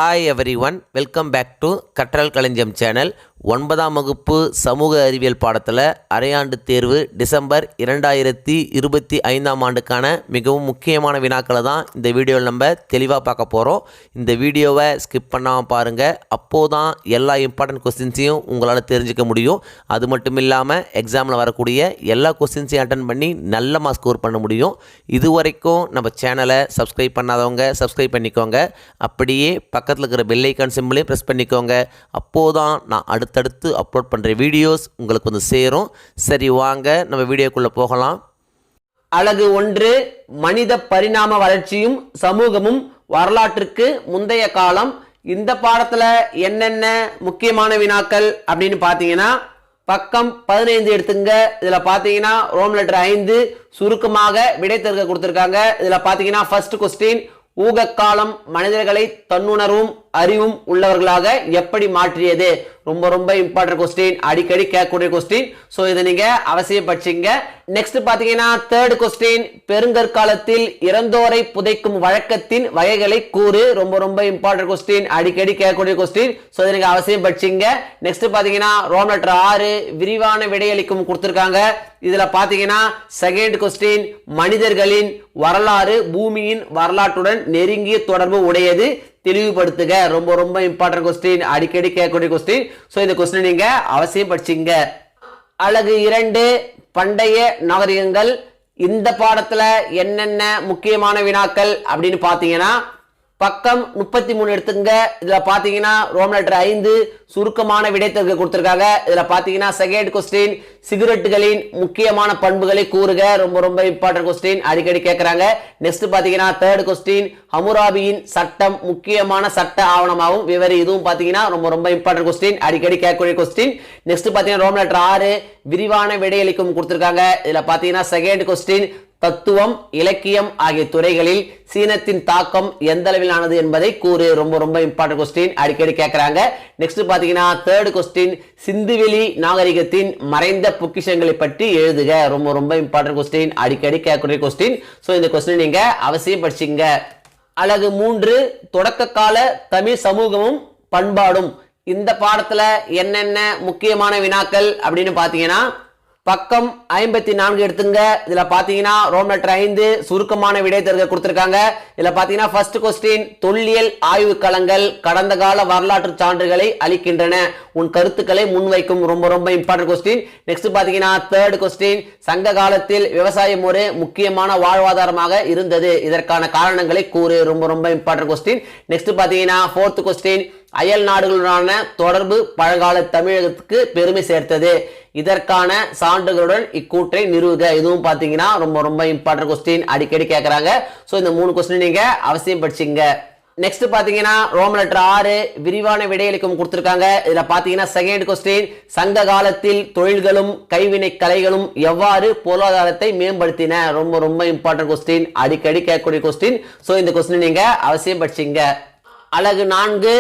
Hi everyone, welcome back to கற்றல் களஞ்சியம் channel. 9ஆம் வகுப்பு சமூக அறிவியல் பாடத்தில் அரையாண்டு தேர்வு டிசம்பர் 2025ஆம் ஆண்டுக்கான மிகவும் முக்கியமான வினாக்களை தான் இந்த வீடியோவில் நம்ம தெளிவாக பார்க்க போகிறோம். இந்த வீடியோவை ஸ்கிப் பண்ணாமல் பாருங்கள். அப்போது தான் எல்லா இம்பார்ட்டன்ட் கொஸ்டின்ஸையும் உங்களால் தெரிஞ்சிக்க முடியும். அது மட்டும் இல்லாமல் எக்ஸாமில் வரக்கூடிய எல்லா கொஸ்டின்ஸையும் அட்டன் பண்ணி நல்ல மார்க் ஸ்கோர் பண்ண முடியும். இதுவரைக்கும் நம்ம சேனலை சப்ஸ்கிரைப் பண்ணாதவங்க சப்ஸ்கிரைப் பண்ணிக்கோங்க. அப்படியே பக்கத்தில் இருக்கிற பெல் ஐக்கான் சிம்பிளையும் ப்ரெஸ் பண்ணிக்கோங்க. அப்போது தான் நான் அடுத்தடுத்து அப்லோட் பண்ணுற வீடியோஸ் உங்களுக்கு வந்து சேரும். சரி, வாங்க நம்ம வீடியோக்குள்ளே போகலாம். அலகு 1, மனித பரிணாம வளர்ச்சியும் சமூகமும் வரலாற்றுக்கு முந்தைய காலம். இந்த பாடத்தில் என்னென்ன முக்கியமான வினாக்கள் அப்படின்னு பார்த்தீங்கன்னா, பக்கம் 15 எடுத்துங்க. இதில் பார்த்தீங்கன்னா ரோம் லெட்டர் 5 சுருக்கமாக விடை தருக கொடுத்துருக்காங்க. இதில் பார்த்தீங்கன்னா ஃபர்ஸ்ட் கொஸ்டின், ஊகக்காலம் மனிதர்களை தன்னுணர்வும் அறிவும் உள்ளவர்களாக எப்படி மாற்றியது? ரொம்ப ரொம்ப இம்பார்ட்டன்ட் கொஸ்டின், அடிக்கடி கேட்கக்கூடிய கொஸ்டின். ஸோ இதை நீங்க அவசியம் படிச்சிங்க. நெக்ஸ்ட் பாத்தீங்கன்னா தேர்ட் கொஸ்டின், பெருங்கற்காலத்தில் இறந்தோரை புதைக்கும் வழக்கத்தின் வகைகளை கூறு. ரொம்ப ரொம்ப இம்பார்ட்டன்ட் கொஸ்டின், அடிக்கடி கேட்கக்கூடிய கொஸ்டின். ஸோ இதை நீங்க அவசியம் படிச்சிங்க. நெக்ஸ்ட் பாத்தீங்கன்னா ரோம் லெட்டர் 6 விரிவான விடையளிக்கும் கொடுத்திருக்காங்க. இதுல பாத்தீங்கன்னா செகண்ட் கொஸ்டின், மனிதர்களின் வரலாறு பூமியின் வரலாற்றுடன் நெருங்கிய தொடர்பு உடையது, தெளிவுபடுத்துக. ரொம்ப ரொம்ப இம்பார்ட்டன்ட் கொஸ்டின், அடிக்கடி கேட்கக்கூடிய கொஸ்டின். சோ இந்த கொஸ்டின் நீங்க அவசியம் படிச்சிங்க. அலகு 2, பண்டைய நாகரிகங்கள். இந்த பாடத்துல என்னென்ன முக்கியமான வினாக்கள் அப்படின்னு பாத்தீங்கன்னா, பக்கம் 33 எடுத்துங்க. இதுல பாத்தீங்கன்னா ரோம் லெட்டர் 5 சுருக்கமான விடைத்தொகை கொடுத்திருக்காங்க. இதுல பாத்தீங்கன்னா செகண்ட் கொஸ்டின், சிகரெட்டுகளின் முக்கியமான பண்புகளை கூறுக. ரொம்ப ரொம்ப இம்பார்ட்டன்ட் கொஸ்டின், அடிக்கடி கேட்கறாங்க. நெக்ஸ்ட் பாத்தீங்கன்னா தேர்ட் கொஸ்டின், ஹமுராபியின் சட்டம் முக்கியமான சட்ட ஆவணமாகவும் விவரி. இதுவும் பாத்தீங்கன்னா ரொம்ப ரொம்ப இம்பார்ட்டன்ட் கொஸ்டின், அடிக்கடி கேட்கக்கூடிய கொஸ்டின். நெக்ஸ்ட் பாத்தீங்கன்னா ரோம் லெட்டர் 6 விரிவான விடையளிக்கும் கொடுத்திருக்காங்க. இதுல பாத்தீங்கன்னா செகண்ட் கொஸ்டின், தத்துவம் இலக்கியம் ஆகிய துறைகளில் சீனத்தின் தாக்கம் எந்த அளவிலானது என்பதை கூறு. ரொம்ப ரொம்ப இம்பார்ட்டன்ட் கொஸ்டின், அடிக்கடி கேட்கறாங்க. நெக்ஸ்ட் பாத்தீங்கன்னா தேர்ட் கொஸ்டின், சிந்துவெளி நாகரிகத்தின் மறைந்த பொக்கிஷங்களை பற்றி எழுதுக. ரொம்ப ரொம்ப இம்பார்ட்டன்ட் கொஸ்டின், அடிக்கடி கேட்கக்கூடிய கொஸ்டின். சோ இந்த கொஸ்டின் நீங்க அவசியம் படிச்சிங்க. அலகு 3, தொடக்க கால தமிழ் சமூகமும் பண்பாடும். இந்த பாடத்துல என்னென்ன முக்கியமான வினாக்கள் அப்படின்னு பாத்தீங்கன்னா, பக்கம் 54 எடுத்துங்க. இதுல பாத்தீங்கன்னா ரோம் லெட்டர் 5 சுருக்கமான விடை தருக கொடுத்திருக்காங்க. இதுல பாத்தீங்கன்னா ஃபர்ஸ்ட் கொஸ்டின், தொல்லியல் ஆய்வு களங்கள் கடந்த கால வரலாற்று சான்றுகளை அளிக்கின்றன, உன் கருத்துக்களை முன்வைக்கும். ரொம்ப ரொம்ப இம்பார்ட்டன்ட் கொஸ்டின். நெக்ஸ்ட் பாத்தீங்கன்னா தேர்ட் கொஸ்டின், சங்க காலத்தில் விவசாயம் ஒரு முக்கியமான வாழ்வாதாரமாக இருந்தது, இதற்கான காரணங்களை கூறு. ரொம்ப ரொம்ப இம்பார்ட்டன்ட் கொஸ்டின். நெக்ஸ்ட் பாத்தீங்கன்னா ஃபோர்த் கொஸ்டின், அயல் நாடுகளுடனான தொடர்பு பழங்கால தமிழகத்துக்கு பெருமை சேர்த்தது, இதற்கான சான்றுகளுடன் இக்கூற்றை நிறுவுக. இதுவும் பாத்தீங்கன்னா ரொம்ப ரொம்ப இம்பார்ட்டன்ட் கொஸ்டின், அடிக்கடி கேட்கறாங்க. சோ இந்த 3 கொஸ்டின் நீங்க அவசியம் படிச்சிங்க. நெக்ஸ்ட் பாத்தீங்கன்னா ரோம் லெட்டர் 6 விரிவான விடையளிக்கும் கொடுத்திருக்காங்க. இதுல பாத்தீங்கன்னா செகண்ட் கொஸ்டின், சங்க காலத்தில் தொழில்களும் கைவினை கலைகளும் எவ்வாறு பொருளாதாரத்தை மேம்படுத்தின. ரொம்ப ரொம்ப இம்பார்ட்டன்ட் கொஸ்டின், அடிக்கடி கேட்கக்கூடிய கொஸ்டின். சோ இந்த கொஸ்டின் நீங்க அவசியம் படிச்சிங்க. அலகு 4,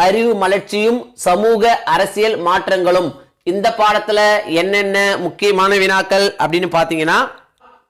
அறிவு மலர்ச்சியும் சமூக அரசியல் மாற்றங்களும். இந்த பாடத்துல என்னென்ன முக்கியமான வினாக்கள் அப்படின்னு பாத்தீங்கன்னா,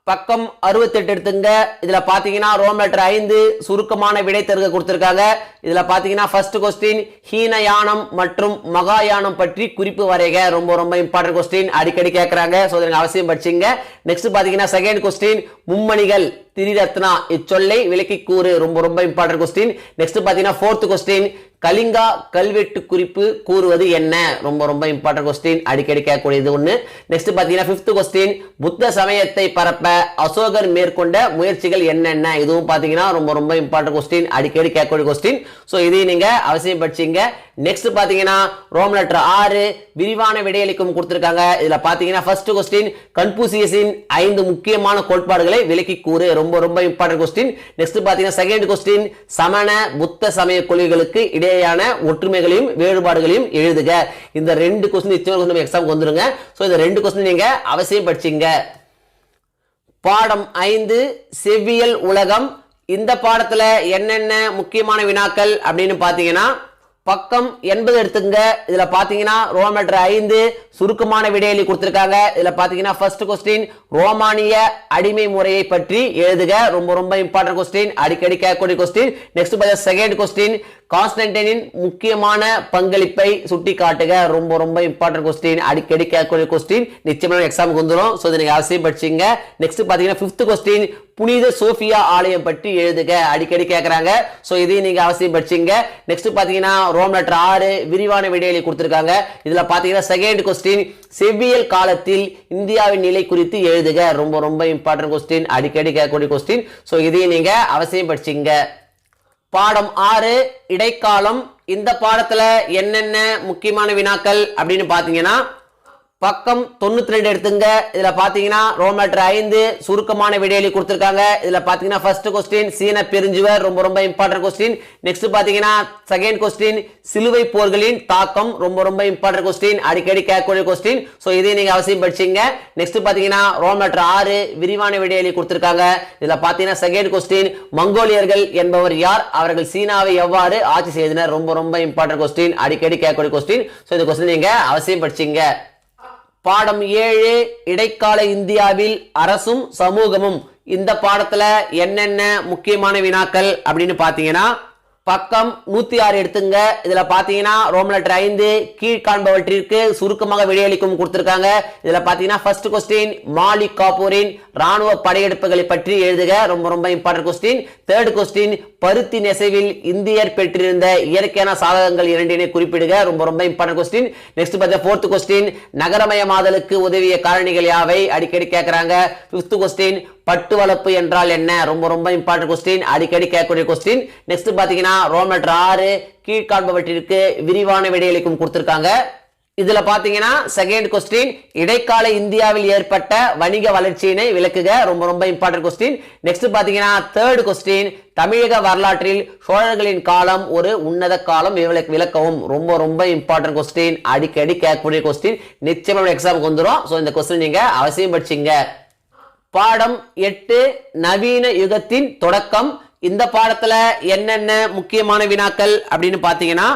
பக்கம் 68 எடுத்துங்க. இதுல பாத்தீங்கன்னா ரோம் லெட்டர் 5 சுருக்கமான விடை தருக கொடுத்திருக்காங்க. இதுல பாத்தீங்கன்னா ஃபர்ஸ்ட் கொஸ்டின், ஹீனயானம் மற்றும் மகாயானம் பற்றி குறிப்பு வரைக. ரொம்ப ரொம்ப இம்பார்ட்டன்ட் கொஸ்டின், அடிக்கடி கேட்கறாங்க. சோ இதற்கு அவசியம் படிச்சிங்க. நெக்ஸ்ட் பாத்தீங்கன்னா செகண்ட் கொஸ்டின், மும்மணிகள் திரிரத்னா இச்சொல்லை விளக்கி கூறு. ரொம்ப ரொம்ப இம்பார்ட்டன்ட் கொஸ்டின். நெக்ஸ்ட் பாத்தீங்கன்னா ஃபோர்த் கொஸ்டின், கலிங்கா கல்வெட்டு குறிப்பு கூறுவது என்ன. ரொம்ப ரொம்ப இம்பார்ட்டன்ட் கொஸ்டின், அடிக்கடி கேட்கக்கூடியது ஒண்ணு. நெக்ஸ்ட் பாத்தீங்கன்னா ஃபிஃப்த் கொஸ்டின், புத்த சமயத்தை பரப்ப அசோகர் மேற்கொண்ட முயற்சிகள் என்னென்ன. இதுவும் பாத்தீங்கன்னா ரொம்ப ரொம்ப இம்பார்ட்டன்ட் கொஸ்டின், அடிக்கடி கேட்கக்கூடிய கொஸ்டின். சோ இதையும் நீங்க அவசியம் படிச்சீங்க. நெக்ஸ்ட் பாத்தீங்கன்னா ரோம் லெட்டர் 6 விரிவான விடையளிக்கும் கொடுத்திருக்காங்க. இதுல பாத்தீங்கன்னா ஃபர்ஸ்ட் கொஸ்டின், கன்பூசியஸின் 5 முக்கியமான கோட்பாடுகளை விளக்கி கூறு. ரொம்ப ரொம்ப இம்பார்ட்டன்ட் கொஸ்டின். நெக்ஸ்ட் பாத்தீங்கன்னா செகண்ட் கொஸ்டின், சமண புத்த சமய கொள்கைகளுக்கு இடையேயான ஒற்றுமைகளையும் வேறுபாடுகளையும் எழுதுக. இந்த 2 கொஸ்டின் எக்ஸாம் வந்துருங்க. சோ இந்த 2 கொஸ்டின் நீங்க அவசியம் படிச்சீங்க. பாடம் 5, செவ்வியல் உலகம். இந்த பாடத்துல என்னென்ன முக்கியமான வினாக்கள் அப்படின்னு பாத்தீங்கன்னா, பக்கம் 80 எடுத்துங்க. இதுல பாத்தீங்கன்னா ரோம் லெட்டர் 5 சுருக்கமான விடையளி கொடுத்திருக்காங்க. இதுல பாத்தீங்கன்னா ஃபர்ஸ்ட் क्वेश्चन ரோமானிய அடிமை முறையை பற்றி எழுதுக. ரொம்ப ரொம்ப இம்பார்ட்டன்ட் क्वेश्चन, அடிக்கடி கேட்கக்கூடிய क्वेश्चन. நெக்ஸ்ட் பாத்தீங்கன்னா செகண்ட் क्वेश्चन கான்ஸ்டன்டைனின் முக்கியமான பங்களிப்பை சுட்டி காட்டுக. ரொம்ப ரொம்ப இம்பார்ட்டன்ட் கொஸ்டின், அடிக்கடி கேட்கக்கூடிய கொஸ்டின், நிச்சயமா எக்ஸாமுக்கு வந்துடும். ஸோ இதை நீங்க அவசியம் படிச்சீங்க. நெக்ஸ்ட் பாத்தீங்கன்னா 5th கொஸ்டின், புனித சோஃபியா ஆலயம் பற்றி எழுதுக. அடிக்கடி கேட்கறாங்க. ஸோ இதையும் நீங்க அவசியம் படிச்சீங்க. நெக்ஸ்ட் பாத்தீங்கன்னா ரோம் லெட்டர் 6 விரிவான விடையளி கொடுத்திருக்காங்க. இதுல பாத்தீங்கன்னா செகண்ட் கொஸ்டின், செவ்வியல் காலத்தில் இந்தியாவின் நிலை குறித்து எழுதுக. ரொம்ப ரொம்ப இம்பார்ட்டன்ட் கொஸ்டின், அடிக்கடி கேட்கக்கூடிய கொஸ்டின். ஸோ இதையும் நீங்க அவசியம் படிச்சீங்க. பாடம் 6 இடைக்காலம். இந்த பாடத்துல என்னென்ன முக்கியமான வினாக்கள் அப்படின்னு பாத்தீங்கன்னா பக்கம் 92 எடுத்துங்க. இதுல பாத்தீங்கன்னா ரோம் லெட்டர் 5 சுருக்கமான விடையளி கொடுத்திருக்காங்க. இதுல பாத்தீங்கன்னா ஃபர்ஸ்ட் கொஸ்டின் சீன பெருஞ்சுவர், ரொம்ப ரொம்ப இம்பார்ட்டன்ட் கொஸ்டின். நெக்ஸ்ட் பாத்தீங்கன்னா செகண்ட் கொஸ்டின் சிலுவை போர்களின் தாக்கம், ரொம்ப ரொம்ப இம்பார்ட்டன்ட் கொஸ்டின், அடிக்கடி கேட்கக்கூடிய கொஸ்டின். சோ இதை நீங்க அவசியம் படிச்சீங்க. நெக்ஸ்ட் பாத்தீங்கன்னா ரோம் லெட்டர் 6 விரிவான விடையளி கொடுத்திருக்காங்க. இதுல பாத்தீங்கன்னா செகண்ட் கொஸ்டின் மங்கோலியர்கள் என்பவர் யார், அவர்கள் சீனாவை எவ்வாறு ஆட்சி செய்தனர், ரொம்ப ரொம்ப இம்பார்ட்டன்ட் கொஸ்டின், அடிக்கடி கேட்கக்கூடிய கொஸ்டின். சோ இந்த கொஸ்டின் நீங்க அவசியம் படிச்சீங்க. பாடம் 7 இடைக்கால இந்தியாவில் அரசும் சமூகமும். இந்த பாடத்துல என்னென்ன முக்கியமான வினாக்கள் அப்படின்னு பாத்தீங்கன்னா பக்கம் 106 எடுத்துங்க. இதுல பாத்தீங்கன்னா ரோம் லெட்டர் 5 கீழ்காண்பவற்றிற்கு சுருக்கமாக விடையளிக்கும் கொடுத்திருக்காங்க. இதுல பாத்தீங்கன்னா ஃபர்ஸ்ட் கொஸ்டின் மாலிக் காபூரின் ராணுவ படையெடுப்புகளை பற்றி எழுதுக. ரொம்ப ரொம்ப இம்பார்ட்டன்ட் கொஸ்டின். தேர்ட் கொஸ்டின் பருத்தி நெசவில் இந்தியர் பெற்றிருந்த இயற்கையான சாதகங்கள் இரண்டினை குறிப்பிடுக. ரொம்ப ரொம்ப இம்பார்ட்டன்ட் கொஸ்டின். நெக்ஸ்ட் பார்த்தா ஃபோர்த் கொஸ்டின் நகரமயமாதலுக்கு உதவிய காரணிகள் யாவை, அடிக்கடி கேட்கறாங்க. ஃபிஃப்த் கொஸ்டின் பட்டு வளர்ப்பு என்றால் என்ன, ரொம்ப ரொம்ப இம்பார்ட்டன்ட் கொஸ்டின், அடிக்கடி கேட்கக்கூடிய கொஸ்டின். நெக்ஸ்ட் பாத்தீங்கன்னா ரோம் லெட்டர் 6 கீழ்காண்பவற்றிற்கு விரிவான விடையளிக்கும் கொடுத்திருக்காங்க. இதுல பாத்தீங்கன்னா செகண்ட் கொஸ்டின் இடைக்கால இந்தியாவில் ஏற்பட்ட வணிக வளர்ச்சியினை விளக்குக. ரொம்ப ரொம்ப இம்பார்ட்டன்ட் கொஸ்டின். நெக்ஸ்ட் பாத்தீங்கன்னா தேர்ட் கொஸ்டின் தமிழக வரலாற்றில் சோழர்களின் காலம் ஒரு உன்னத காலம் விளக்கவும். ரொம்ப ரொம்ப இம்பார்ட்டன்ட் கொஸ்டின், அடிக்கடி கேட்கக்கூடிய கொஸ்டின், நிச்சயமா எக்ஸாமுக்கு வந்துடும். சோ இந்த கொஸ்டின் நீங்க அவசியம் படிச்சீங்க. பாடம் 8 நவீன யுகத்தின் தொடக்கம். இந்த பாடத்துல என்னென்ன முக்கியமான வினாக்கள் அப்படின்னு பாத்தீங்கன்னா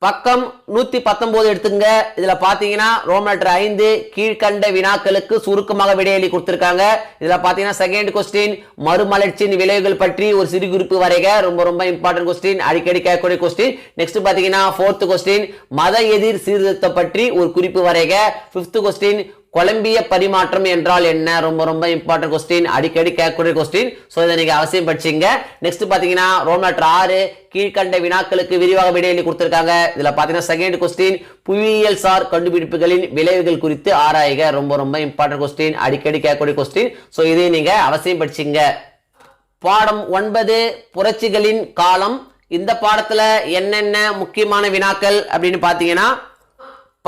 பக்கம் 119 எடுத்துங்க. இதுல பாத்தீங்கன்னா ரோம் லெட்டர் 5 கீழ்கண்ட வினாக்களுக்கு சுருக்கமாக விடையளி கொடுத்திருக்காங்க. இதுல பாத்தீங்கன்னா செகண்ட் கொஸ்டின் மறுமலர்ச்சியின் விளைவுகள் பற்றி ஒரு சிறு குறிப்பு வரைக. ரொம்ப ரொம்ப இம்பார்ட்டன்ட் கொஸ்டின், அடிக்கடி கேட்கக்கூடிய கொஸ்டின். நெக்ஸ்ட் பாத்தீங்கன்னா ஃபோர்த் கொஸ்டின் மத எதிர் சீர்திருத்தம் பற்றி ஒரு குறிப்பு வரைக. ஃபிஃப்த் கொஸ்டின் கொலம்பிய பரிமாற்றம் என்றால் என்ன, ரொம்ப ரொம்ப இம்பார்ட்டன்ட் கொஸ்டின், அடிக்கடி கேட்கக்கூடிய கொஸ்டின். சோ இதை நீங்க அவசியம் படிச்சீங்க. நெக்ஸ்ட் பாத்தீங்கன்னா ரோம் லெட்டர் 6 கீழ்கண்ட வினாக்களுக்கு விரிவாக விடையளி கொடுத்திருக்காங்க. இதுல பாத்தீங்கன்னா செகண்ட் கொஸ்டின் புவியியல் சார் கண்டுபிடிப்புகளின் விளைவுகள் குறித்து ஆராய்க. ரொம்ப ரொம்ப இம்பார்ட்டன்ட் கொஸ்டின், அடிக்கடி கேட்கக்கூடிய கொஸ்டின். சோ இதை நீங்க அவசியம் படிச்சீங்க. பாடம் 9 புரட்சிகளின் காலம். இந்த பாடத்துல என்னென்ன முக்கியமான வினாக்கள் அப்படின்னு பாத்தீங்கன்னா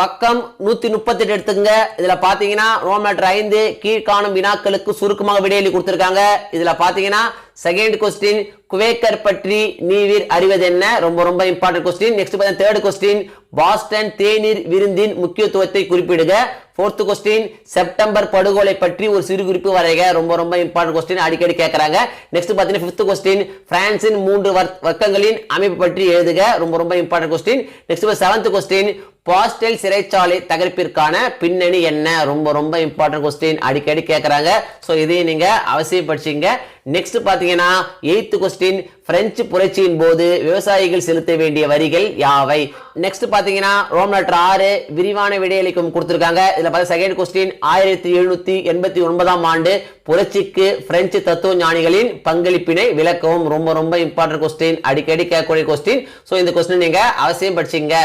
பக்கம் 138 எடுத்துங்க. இதுல பாத்தீங்கன்னா ரோம் லெட்டர் 5 கீழ்காணும் வினாக்களுக்கு சுருக்கமாக விடையளி கொடுத்திருக்காங்க. இதுல பாத்தீங்கன்னா செகண்ட் கொஸ்டின் குவேக்கர் பற்றி நீவிர் அறிவது என்ன, ரொம்ப ரொம்ப இம்பார்ட்டன்ட் கொஸ்டின். நெக்ஸ்ட் பாத்தீங்கன்னா தேர்ட் கொஸ்டின் பாஸ்டன் தேநீர் விருந்தின் முக்கியத்துவத்தை குறிப்பிடுக. ஃபோர்த் கொஸ்டின் செப்டம்பர் படுகொலை பற்றி ஒரு சிறு குறிப்பு வரைக. ரொம்ப ரொம்ப இம்பார்ட்டன்ட் கொஸ்டின், அடிக்கடி கேட்கறாங்க. நெக்ஸ்ட் பாத்தீங்கன்னா ஃபிஃப்த் கொஸ்டின் பிரான்சின் 3 வர்க்கங்களின் அமைப்பு பற்றி எழுதுக. ரொம்ப ரொம்ப important question. Next seventh question pastel சிறைச்சாலை தகர்ப்பிற்கான பின்னணி என்ன, ரொம்ப ரொம்ப இம்பார்ட்டன்ட் கொஸ்டின், அடிக்கடி கேட்கறாங்க. சோ இதையும் நீங்க அவசியம் படிச்சீங்க. நெக்ஸ்ட் பாத்தீங்கன்னா 8th கொஸ்டின் பிரெஞ்சு புரட்சியின் போது விவசாயிகள் செலுத்த வேண்டிய வரிகள் யாவை. நெக்ஸ்ட் பாத்தீங்கன்னா ரோம் லெட்டர் 6 விரிவான விடையளிக்கும் கொடுத்திருக்காங்க. இதுல பாத்தீங்கன்னா செகண்ட் கொஸ்டின் 1789ஆம் ஆண்டு புரட்சிக்கு பிரெஞ்சு தத்துவ ஞானிகளின் பங்களிப்பினை விளக்கவும். ரொம்ப ரொம்ப இம்பார்ட்டன்ட் கொஸ்டின், அடிக்கடி கேட்கக்கூடிய கொஸ்டின். சோ இந்த கொஸ்டின் நீங்க அவசியம் படிச்சீங்க.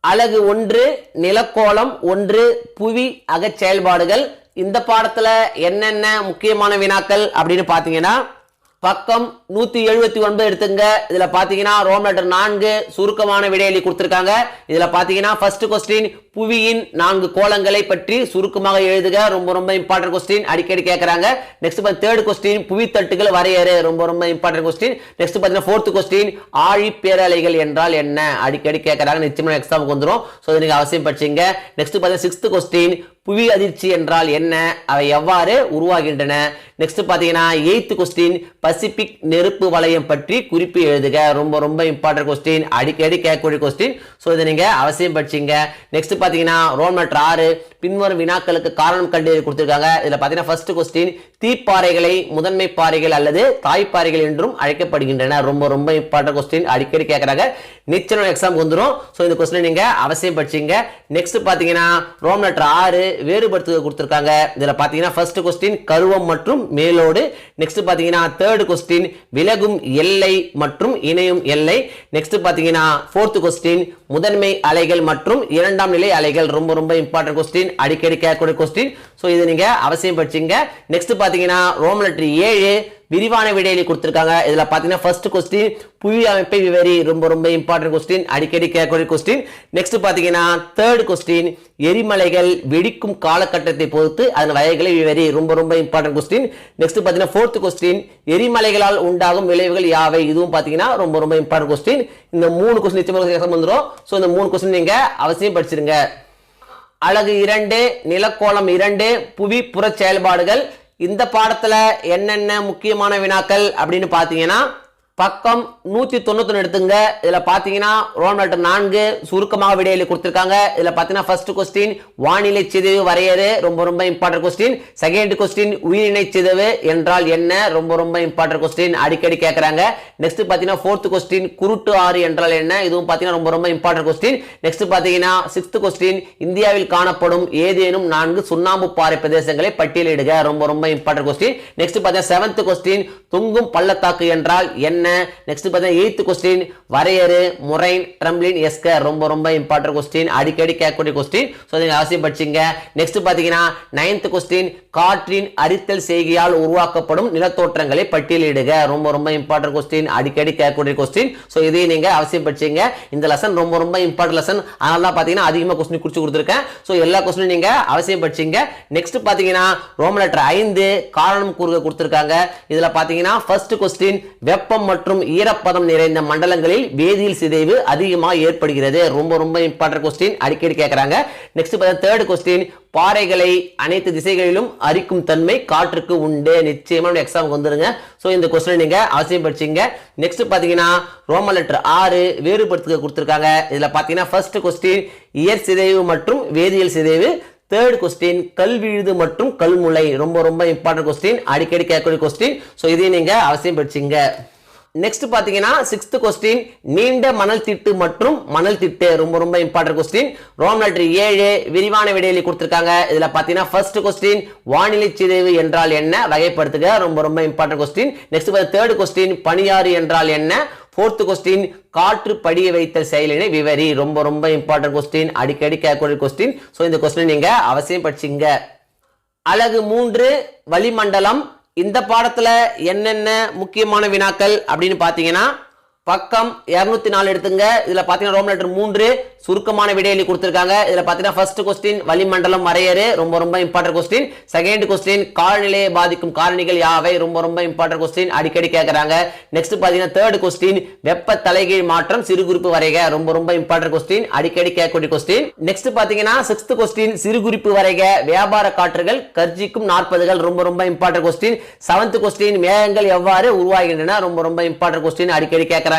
அலகு 1 நிலக்கோளம் 1 புவி அகச் செயல்பாடுகள். இந்த பாடத்துல என்னென்ன முக்கியமான வினாக்கள் அப்படின்னு பாத்தீங்கன்னா பக்கம் 179 எடுத்துங்க. இதுல பாத்தீங்கன்னா ரோம் லெட்டர் 4 சுருக்கமான விடையளி கொடுத்திருக்காங்க. இதுல பாத்தீங்கன்னா ஃபர்ஸ்ட் கொஸ்டின் புவியின் 4 கோளங்களை பற்றி சுருக்கமாக எழுதுக. ரொம்ப ரொம்ப இம்பார்ட்டன்ட் கொஸ்டின், அடிக்கடி கேட்கறாங்க. நெக்ஸ்ட் தேர்ட் கொஸ்டின் புவி தட்டுகள் வரையறு. ரொம்ப ரொம்ப இம்பார்ட்டன்ட் கொஸ்டின். நெக்ஸ்ட் பாத்தீங்கன்னா ஃபோர்த் கொஸ்டின் ஆழி பேரலைகள் என்றால் என்ன, அடிக்கடி கேட்கறாங்க. நிச்சயமா எக்ஸாமுக்கு வந்துரும். சோ இதை நீங்க அவசியம் படிச்சீங்க. நெக்ஸ்ட் பாத்தீங்கன்னா சிக்ஸ்த் கொஸ்டின் புவி அதிர்ச்சி என்றால் என்ன, அவை எவ்வாறு உருவாகின்றன. நெக்ஸ்ட் பாத்தீங்கன்னா 8th கொஸ்டின் பசிபிக் நெருப்பு வளையம் பற்றி குறிப்பு எழுதுக. ரொம்ப ரொம்ப இம்பார்ட்டன்ட் கொஸ்டின், அடிக்கடி கேட்கக்கூடிய கொஸ்டின். சோ இதை நீங்க அவசியம் படிச்சீங்க. நெக்ஸ்ட் பாத்தீங்கன்னா ரோமன் லெட்டர் 6 பின்வரும் வினாக்களுக்கு காரணம் கண்டறிய கொடுத்திருக்காங்க. இதுல பாத்தீங்கன்னா ஃபர்ஸ்ட் क्वेश्चन தீப்பாறைகளை முதன்மை பாறைகள் அல்லது தாய்ப்பாறைகள் என்றும் அழைக்கப்படுகின்றன. ரொம்ப ரொம்ப இம்பார்ட்டன்ட் क्वेश्चन, அடிக்கடி கேக்குறாங்க, நிச்சயம் எக்ஸாம் வந்துரும். சோ இந்த क्वेश्चन நீங்க அவசியம் படிச்சீங்க. நெக்ஸ்ட் பாத்தீங்கன்னா ரோமன் லெட்டர் 6 வேறுபடுத்துக கொடுத்திருக்காங்க. இதுல பாத்தீங்கன்னா ஃபர்ஸ்ட் क्वेश्चन கருவம் மற்றும் மேலோடு. நெக்ஸ்ட் பாத்தீங்கன்னா தேர்ட் क्वेश्चन விலகும் எல்லை மற்றும் இணையும் எல்லை. நெக்ஸ்ட் பாத்தீங்கன்னா ஃபோர்த் क्वेश्चन முதன்மை அலைகள் மற்றும் இரண்டாம் நிலை அலைகள். ரொம்ப ரொம்ப இம்பார்ட்டன்ட் क्वेश्चन, அடிக்கடி கேட்கக்கூடிய क्वेश्चन. சோ இது நீங்க அவசியம் படிச்சீங்க. நெக்ஸ்ட் பாத்தீங்கன்னா ரோமன் லெட்டர் 7 விரிவான விடையில கொடுத்திருக்காங்க. இதுல பாத்தீங்கன்னா ஃபர்ஸ்ட் क्वेश्चन புவி அமைப்பை விவரி. ரொம்ப ரொம்ப இம்பார்ட்டன்ட் क्वेश्चन, அடிக்கடி கேட்கக்கூடிய क्वेश्चन. நெக்ஸ்ட் பாத்தீங்கன்னா தேர்ட் क्वेश्चन எரிமலைகள் வெடிக்கும் காலகட்டத்தை பொறுத்து அதன் வகைகளை விவரி. ரொம்ப ரொம்ப இம்பார்ட்டன்ட் क्वेश्चन. நெக்ஸ்ட் பாத்தீங்கன்னா ஃபோர்த் क्वेश्चन எரிமலைகளால் உண்டாகும் விளைவுகள் யாவை. இதுவும் பாத்தீங்கன்னா ரொம்ப ரொம்ப இம்பார்ட்டன்ட் क्वेश्चन. இந்த மூணு क्वेश्चन நிச்சயமாக எக்ஸாம் வந்துரும். சோ இந்த மூணு क्वेश्चन நீங்க அவசியம் படிச்சிருங்க. அலகு 2 நிலக்கோளம் 2 புவி புற செயல்பாடுகள். இந்த பாடத்துல என்னென்ன முக்கியமான வினாக்கள் அப்படின்னு பாத்தீங்கன்னா பக்கம் 191 எடுத்துங்க. இதுல பாத்தீங்கன்னா ரோமன் லெட்டர் 4 சுருக்கமாக விடையில கொடுத்திருக்காங்க. இதுல பாத்தீங்கன்னா ஃபர்ஸ்ட் क्वेश्चन வானிலை சிதைவு வரையறு. ரொம்ப ரொம்ப இம்பார்ட்டன்ட் क्वेश्चन. செகண்ட் क्वेश्चन உயிரினை சிதைவு என்றால் என்ன. ரொம்ப ரொம்ப இம்பார்ட்டன்ட் क्वेश्चन, அடிக்கடி கேக்குறாங்க. நெக்ஸ்ட் பாத்தீங்கன்னா ஃபோர்த் क्वेश्चन குருட்டு ஆறு என்றால் என்ன. இதுவும் பாத்தீங்கன்னா ரொம்ப ரொம்ப இம்பார்ட்டன்ட் क्वेश्चन. நெக்ஸ்ட் பாத்தீங்கன்னா சிக்ஸ்த் क्वेश्चन இந்தியாவில் காணப்படும் ஏதேனும் 4 சுண்ணாம்பு பாறை பிரதேசங்களை பட்டியலிடுக. ரொம்ப ரொம்ப இம்பார்ட்டன்ட் क्वेश्चन. நெக்ஸ்ட் பாத்தீங்கன்னா செவன்த் क्वेश्चन தொங்கும் பள்ளத்தாக்கு என்றால் என்ன. நெக்ஸ்ட் பாத்தீங்கன்னா எய்த் क्वेश्चन வரையறு முறைன் ட்ரம்ப்ளின் எஸ்கர். ரொம்ப ரொம்ப இம்பார்ட்டன்ட் क्वेश्चन, அடிக்கடி கேட்கக்கூடிய क्वेश्चन. சோ நீங்க அவசியம் படிச்சீங்க. நெக்ஸ்ட் பாத்தீங்கன்னா நைன்த் क्वेश्चन காற்றின் அரித்தல் செய்கையால் உருவாக்கப்படும் நிலத்தோற்றங்களை பட்டியலிடுக. ரொம்ப ரொம்ப இம்பார்ட்டன்ட் क्वेश्चन, அடிக்கடி கேட்கக்கூடிய क्वेश्चन. சோ இதையும் நீங்க அவசியம் படிச்சீங்க. இந்த லெசன் ரொம்ப ரொம்ப இம்பார்ட்டன்ட் லெசன், அதனால தான் பாத்தீங்கன்னா அதிகமா क्वेश्चन குறிச்சு கொடுத்திருக்கேன். சோ எல்லா क्वेश्चन நீங்க அவசியம் படிச்சீங்க. நெக்ஸ்ட் பாத்தீங்கன்னா ரோமன் லெட்டர் 5 காரணம் கூறுக கொடுத்திருக்காங்க. இதுல பாத்தீங்கன்னா ஃபர்ஸ்ட் क्वेश्चन வெப்பம் மற்றும் ஈரப்பதம் நிறைந்த மண்டலங்களில் வேதியியல் சிதைவு அதிகமாக ஏற்படுகிறது. ரொம்ப ரொம்ப இம்பார்ட்டன்ட் क्वेश्चन, அடிக்கடி கேக்குறாங்க. நெக்ஸ்ட் தேர்ட் क्वेश्चन பாறைகளை அனைத்து திசைகளிலும் அரிக்கும் தன்மை காற்றுக்கு உண்டு. நிச்சயமா எக்ஸாம் வந்துருங்க. சோ இந்த क्वेश्चन நீங்க அவசியம் படிச்சீங்க. நெக்ஸ்ட் பாத்தீங்கன்னா ரோமன் லெட்டர் 6 வேறுபடுத்துக கொடுத்திருக்காங்க. இதுல பாத்தீங்கன்னா ஃபர்ஸ்ட் क्वेश्चन இயற் சிதைவு மற்றும் வேதியியல் சிதைவு. தேர்ட் क्वेश्चन கல்விழுது மற்றும் கல்முளை. ரொம்ப ரொம்ப இம்பார்ட்டன்ட் क्वेश्चन, அடிக்கடி கேட்கக்கூடிய क्वेश्चन. சோ இதையும் நீங்க அவசியம் படிச்சீங்க. நெக்ஸ்ட் பாத்தீங்கன்னா சிக்ஸ்த் क्वेश्चन நீண்ட மணல் திட்டு மற்றும் மணல் திட்டு. ரொம்ப ரொம்ப இம்பார்ட்டன்ட் क्वेश्चन. ரோமன் லெட்டர் 7 விரிவான விடையில கொடுத்திருக்காங்க. இதுல பாத்தீங்கன்னா ஃபர்ஸ்ட் क्वेश्चन வானிலை சிதைவு என்றால் என்ன வகைப்படுத்துக. ரொம்ப ரொம்ப important question. Next third question பனியாறு என்றால் என்ன. ஃபோர்த் क्वेश्चन காற்று படிய வைத்தல் செயலினை விவரி. ரொம்ப ரொம்ப இம்பார்ட்டன்ட் क्वेश्चन, அடிக்கடி கேட்கக்கூடிய क्वेश्चन. சோ இந்த क्वेश्चन நீங்க அவசியம் படிச்சீங்க. அலகு 3 வளிமண்டலம். இந்த பாடத்துல என்னென்ன முக்கியமான வினாக்கள் அப்படின்னு பாத்தீங்கன்னா பக்கம் 204 எடுத்துங்க. இதுல பாத்தீங்கன்னா ரோமன் லெட்டர் 3 சுருக்கமான விடையில கொடுத்திருக்காங்க. இதுல பாத்தீங்கன்னா ஃபர்ஸ்ட் क्वेश्चन வளிமண்டலம் வரையறு. ரொம்ப ரொம்ப இம்பார்ட்டன்ட் क्वेश्चन. செகண்ட் क्वेश्चन காலநிலையை பாதிக்கும் காரணிகள் யாவை. ரொம்ப ரொம்ப இம்பார்ட்டன்ட் क्वेश्चन, அடிக்கடி கேக்குறாங்க. நெக்ஸ்ட் பாத்தீங்கன்னா தேர்ட் क्वेश्चन வெப்ப தலைகீழ் மாற்றம் சிறுகுறிப்பு வரைக. ரொம்ப ரொம்ப இம்பார்ட்டன்ட் क्वेश्चन, அடிக்கடி கேட்கக்கூடிய क्वेश्चन. நெக்ஸ்ட் பாத்தீங்கன்னா சிக்ஸ்த் क्वेश्चन சிறுகுறிப்பு வரைக வியாபார காற்றுகள் கர்ஜிக்கும் 40கள். ரொம்ப ரொம்ப இம்பார்ட்டன்ட் क्वेश्चन. செவன்த் क्वेश्चन மேகங்கள் எவ்வாறு உருவாகின்றன. ரொம்ப ரொம்ப இம்பார்ட்டன்ட் क्वेश्चन, அடிக்கடி கேக்குறாங்க.